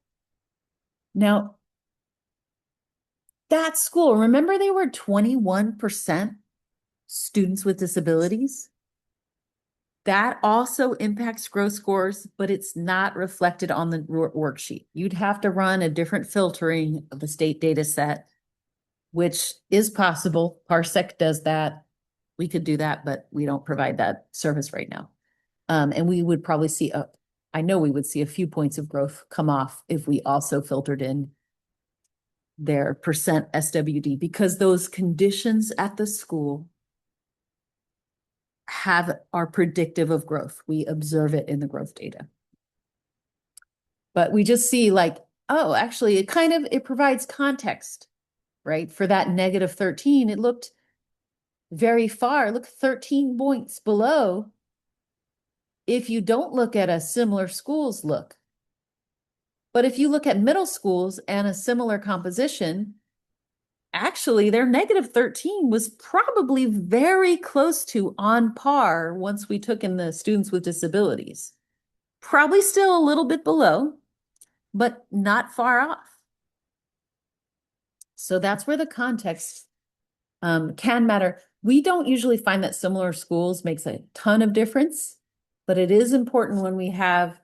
Now, that school, remember they were 21% students with disabilities? That also impacts growth scores, but it's not reflected on the worksheet. You'd have to run a different filtering of the state data set, which is possible. Parsec does that. We could do that, but we don't provide that service right now. And we would probably see, I know we would see a few points of growth come off if we also filtered in their percent SWD, because those conditions at the school are predictive of growth. We observe it in the growth data. But we just see like, oh, actually it provides context, right? For that negative 13, it looked very far, look 13 points below if you don't look at a similar schools look. But if you look at middle schools and a similar composition, actually their negative 13 was probably very close to on par once we took in the students with disabilities. Probably still a little bit below, but not far off. So that's where the context can matter. We don't usually find that similar schools makes a ton of difference, but it is important when we have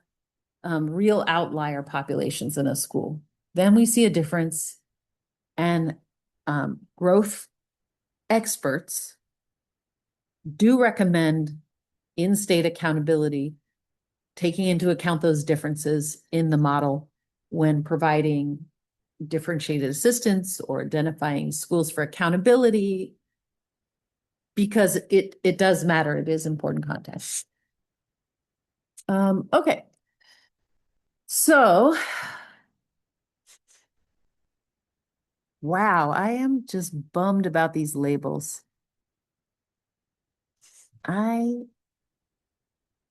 real outlier populations in a school. Then we see a difference, and growth experts do recommend in-state accountability, taking into account those differences in the model when providing differentiated assistance or identifying schools for accountability, because it does matter. It is important context. Okay. So, wow, I am just bummed about these labels. I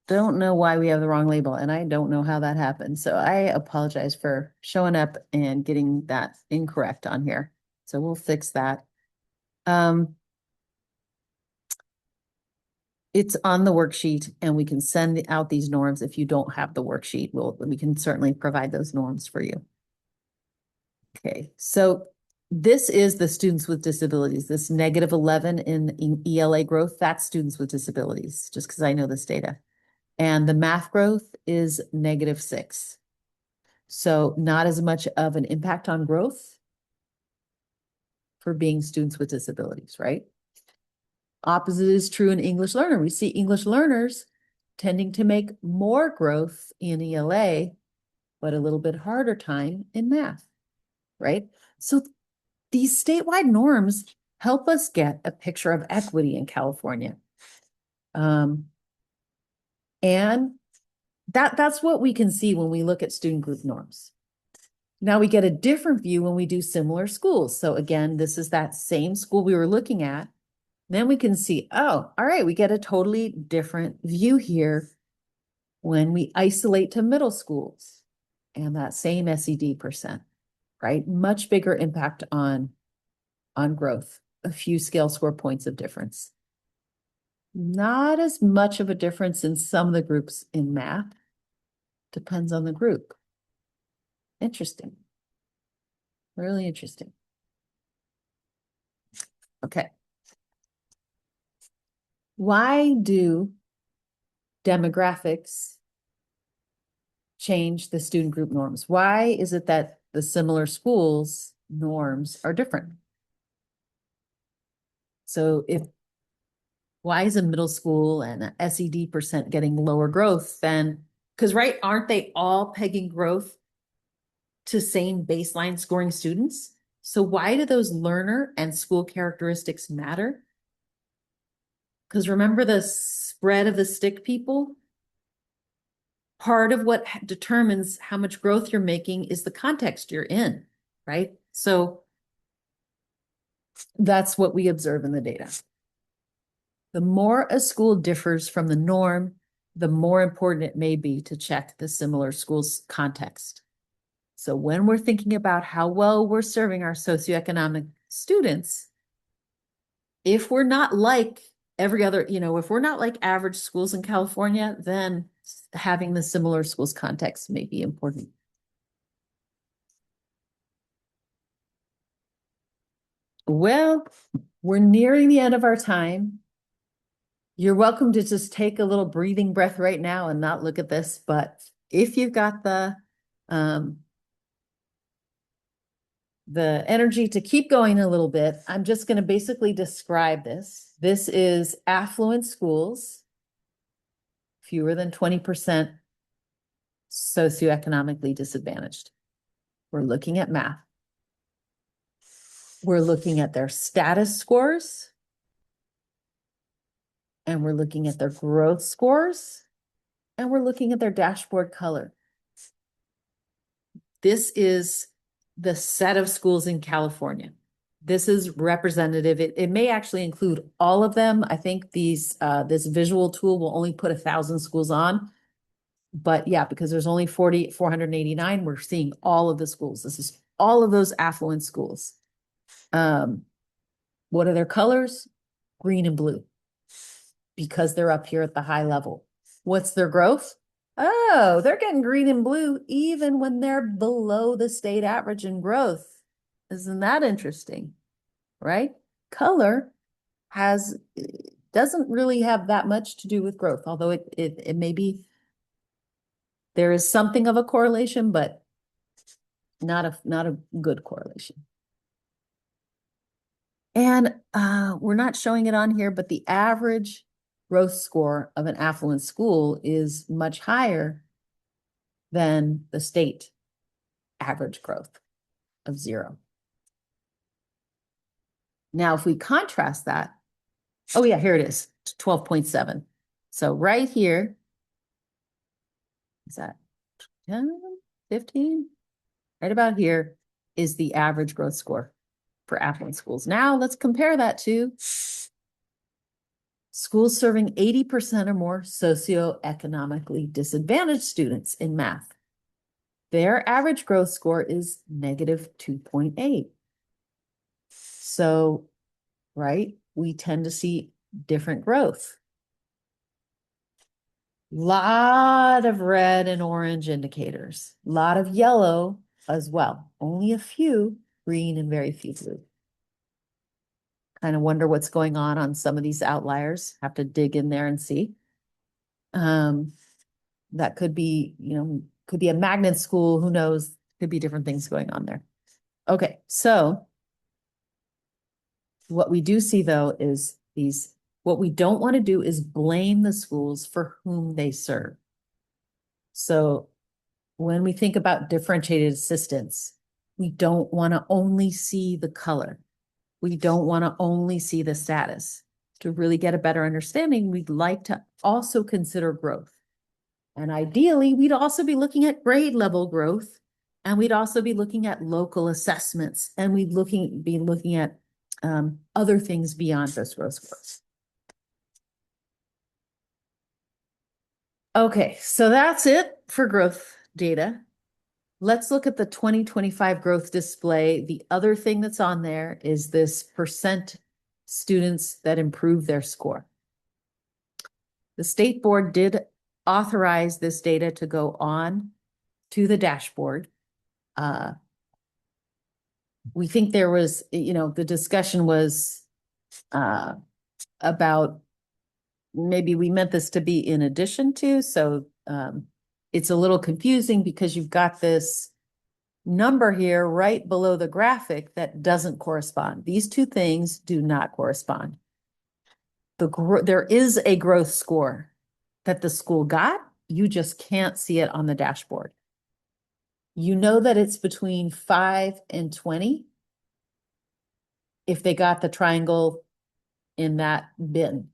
don't know why we have the wrong label, and I don't know how that happened. So I apologize for showing up and getting that incorrect on here. So we'll fix that. It's on the worksheet, and we can send out these norms. If you don't have the worksheet, we can certainly provide those norms for you. Okay, so this is the students with disabilities, this negative 11 in ELA growth, that's students with disabilities, just because I know this data. And the math growth is -6. So not as much of an impact on growth for being students with disabilities, right? Opposite is true in English learner. We see English learners tending to make more growth in ELA, but a little bit harder time in math, right? So these statewide norms help us get a picture of equity in California. And that's what we can see when we look at student group norms. Now we get a different view when we do similar schools. So again, this is that same school we were looking at. Then we can see, oh, all right, we get a totally different view here when we isolate to middle schools and that same SED percent, right? Much bigger impact on growth, a few scale score points of difference. Not as much of a difference in some of the groups in math. Depends on the group. Interesting. Really interesting. Okay. Why do demographics change the student group norms? Why is it that the similar schools norms are different? So why is a middle school and a SED percent getting lower growth than, because right, aren't they all pegging growth to same baseline scoring students? So why do those learner and school characteristics matter? Because remember the spread of the stick people? Part of what determines how much growth you're making is the context you're in, right? So that's what we observe in the data. The more a school differs from the norm, the more important it may be to check the similar school's context. So when we're thinking about how well we're serving our socioeconomic students, if we're not like every other, if we're not like average schools in California, then having the similar schools context may be important. Well, we're nearing the end of our time. You're welcome to just take a little breathing breath right now and not look at this, but if you've got the energy to keep going a little bit, I'm just going to basically describe this. This is affluent schools, fewer than 20% socioeconomically disadvantaged. We're looking at math. We're looking at their status scores. And we're looking at their growth scores. And we're looking at their dashboard color. This is the set of schools in California. This is representative. It may actually include all of them. I think this visual tool will only put 1,000 schools on. But yeah, because there's only 489, we're seeing all of the schools. This is all of those affluent schools. What are their colors? Green and blue, because they're up here at the high level. What's their growth? Oh, they're getting green and blue even when they're below the state average in growth. Isn't that interesting? Right? Color doesn't really have that much to do with growth, although it may be, there is something of a correlation, but not a good correlation. And we're not showing it on here, but the average growth score of an affluent school is much higher than the state average growth of 0. Now, if we contrast that, oh yeah, here it is, 12.7. So right here, is that 10, 15? Right about here is the average growth score for affluent schools. Now let's compare that to schools serving 80% or more socioeconomically disadvantaged students in math. Their average growth score is negative 2.8. So, right, we tend to see different growth. Lot of red and orange indicators, a lot of yellow as well. Only a few green and very few blue. Kind of wonder what's going on some of these outliers. Have to dig in there and see. That could be, could be a magnet school. Who knows? Could be different things going on there. Okay, so what we do see though is these What we don't want to do is blame the schools for whom they serve. So when we think about differentiated assistance, we don't want to only see the color. We don't want to only see the status. To really get a better understanding, we'd like to also consider growth. And ideally, we'd also be looking at grade level growth, and we'd also be looking at local assessments, and we'd be looking at other things beyond those growth scores. Okay, so that's it for growth data. Let's look at the 2025 growth display. The other thing that's on there is this percent students that improve their score. The state board did authorize this data to go on to the dashboard. We think there was, the discussion was about maybe we meant this to be in addition to, so it's a little confusing because you've got this number here right below the graphic that doesn't correspond. These two things do not correspond. There is a growth score that the school got, you just can't see it on the dashboard. You know that it's between 5 and 20 if they got the triangle in that bin,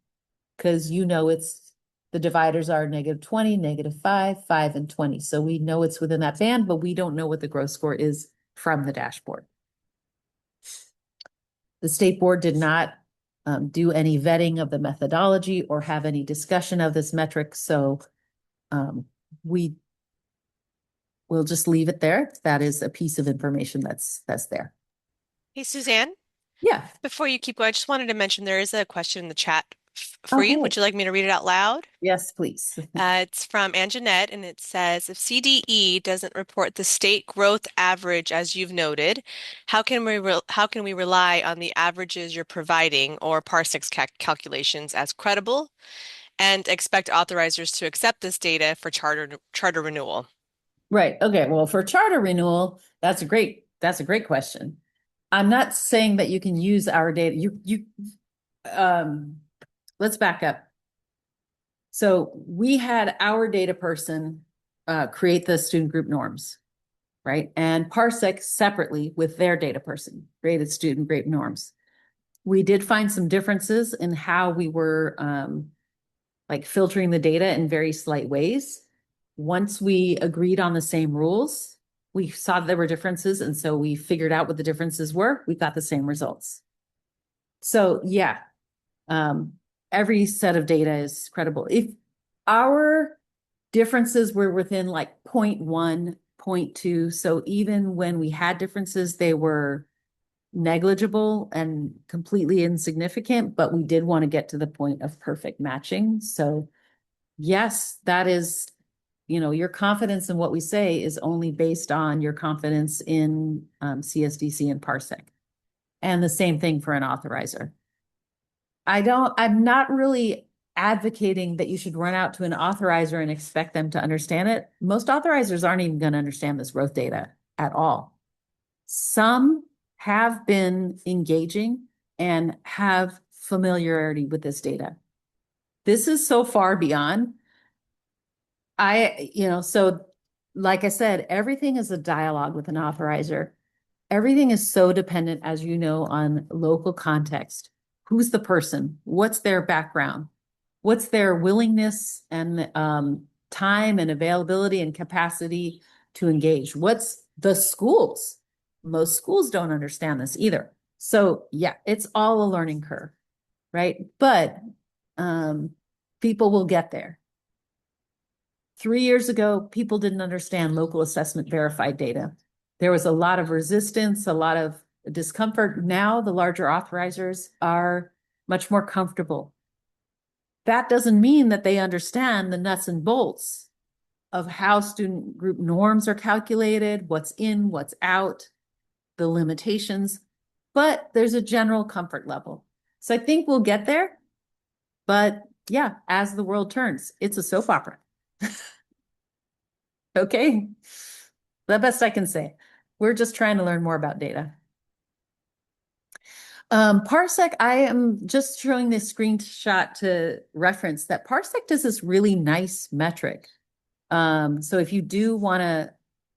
because it's the dividers are -20, -5, 5, and 20. So we know it's within that band, but we don't know what the growth score is from the dashboard. The state board did not do any vetting of the methodology or have any discussion of this metric. So we will just leave it there. That is a piece of information that's there. Hey, Suzanne, Yeah. before you keep going, I just wanted to mention there is a question in the chat for you. Okay. Would you like me to read it out loud? Yes, please. It's from Anjanette, and it says, if CDE doesn't report the state growth average as you've noted, how can we rely on the averages you're providing or Parsec's calculations as credible and expect authorizers to accept this data for charter renewal? Right. Okay. Well, for charter renewal, that's a great question. I'm not saying that you can use our data. Let's back up. So we had our data person create the student group norms, right? And Parsec separately with their data person created student group norms. We did find some differences in how we were like filtering the data in very slight ways. Once we agreed on the same rules, we saw there were differences, and so we figured out what the differences were. We got the same results. So yeah, every set of data is credible. If our differences were within like 0.1, 0.2, so even when we had differences, they were negligible and completely insignificant, but we did want to get to the point of perfect matching. So yes, that is, your confidence in what we say is only based on your confidence in CSDC and Parsec. And the same thing for an authorizer. I'm not really advocating that you should run out to an authorizer and expect them to understand it. Most authorizers aren't even going to understand this growth data at all. Some have been engaging and have familiarity with this data. This is so far beyond. So like I said, everything is a dialogue with an authorizer. Everything is so dependent, as you know, on local context. Who's the person? What's their background? What's their willingness and time and availability and capacity to engage? What's the schools? Most schools don't understand this either. So yeah, it's all a learning curve, right? But people will get there. 3 years ago, people didn't understand local assessment verified data. There was a lot of resistance, a lot of discomfort. Now the larger authorizers are much more comfortable. That doesn't mean that they understand the nuts and bolts of how student group norms are calculated, what's in, what's out, the limitations, but there's a general comfort level. So I think we'll get there. But yeah, as the world turns, it's a soap opera. Okay, the best I can say. We're just trying to learn more about data. Parsec, I am just showing this screenshot to reference that Parsec does this really nice metric. So if you do want to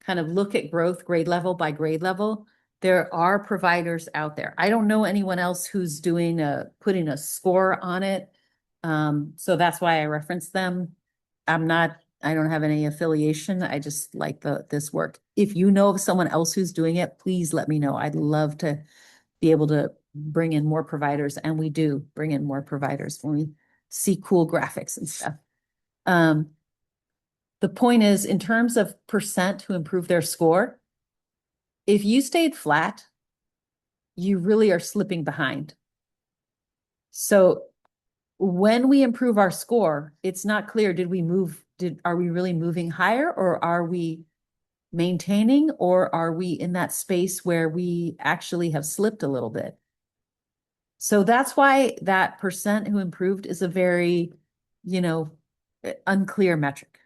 kind of look at growth grade level by grade level, there are providers out there. I don't know anyone else who's putting a score on it. So that's why I reference them. I don't have any affiliation. I just like this work. If you know of someone else who's doing it, please let me know. I'd love to be able to bring in more providers, and we do bring in more providers when we see cool graphics and stuff. The point is, in terms of percent who improve their score, if you stayed flat, you really are slipping behind. So when we improve our score, it's not clear, are we really moving higher, or are we maintaining, or are we in that space where we actually have slipped a little bit? So that's why that percent who improved is a very, unclear metric.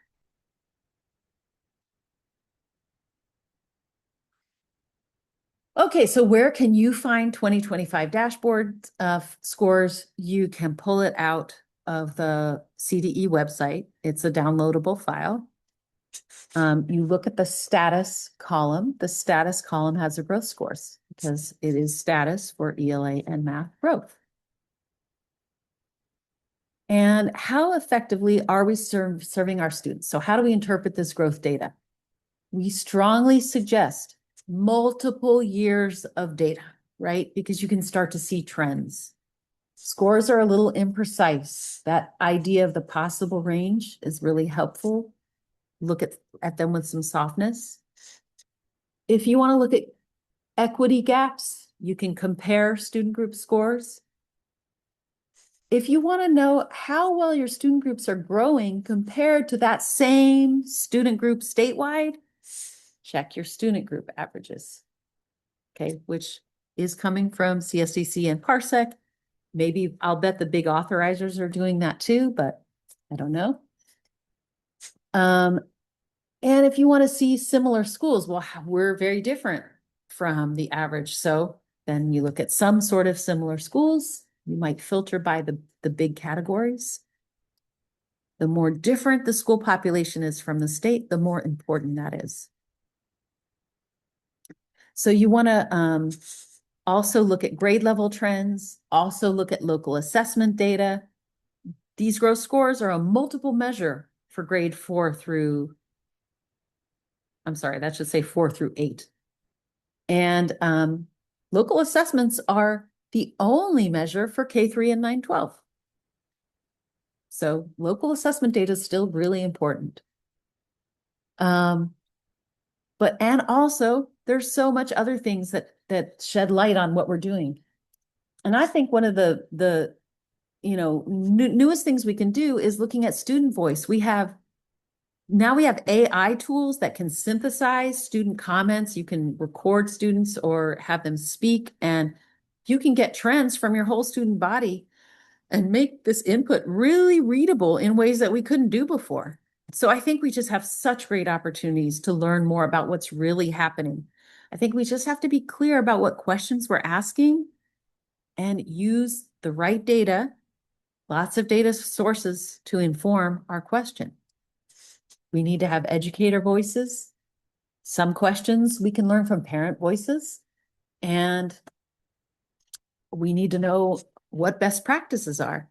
Okay, so where can you find 2025 dashboard scores? You can pull it out of the CDE website. It's a downloadable file. You look at the status column. The status column has the growth scores because it is status for ELA and math growth. And how effectively are we serving our students? So how do we interpret this growth data? We strongly suggest multiple years of data, right? Because you can start to see trends. Scores are a little imprecise. That idea of the possible range is really helpful. Look at them with some softness. If you want to look at equity gaps, you can compare student group scores. If you want to know how well your student groups are growing compared to that same student group statewide, check your student group averages, okay, which is coming from CSDC and Parsec. Maybe I'll bet the big authorizers are doing that too, but I don't know. And if you want to see similar schools, well, we're very different from the average. So then you look at some sort of similar schools. You might filter by the big categories. The more different the school population is from the state, the more important that is. So you want to also look at grade level trends, also look at local assessment data. These growth scores are a multiple measure for grade 4 through, I'm sorry, that should say 4 through 8. And local assessments are the only measure for K3 and 9-12. So local assessment data is still really important. And also there's so much other things that shed light on what we're doing. And I think one of the newest things we can do is looking at student voice. Now we have AI tools that can synthesize student comments. You can record students or have them speak, and you can get trends from your whole student body and make this input really readable in ways that we couldn't do before. So I think we just have such great opportunities to learn more about what's really happening. I think we just have to be clear about what questions we're asking and use the right data, lots of data sources to inform our question. We need to have educator voices. Some questions we can learn from parent voices. And we need to know what best practices are.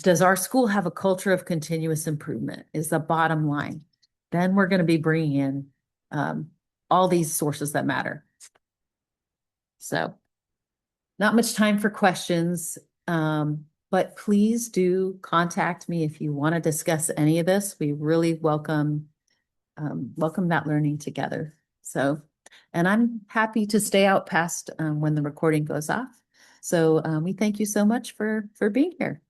Does our school have a culture of continuous improvement is the bottom line. Then we're going to be bringing in all these sources that matter. So not much time for questions, but please do contact me if you want to discuss any of this. We really welcome that learning together. So, and I'm happy to stay out past when the recording goes off. So we thank you so much for being here.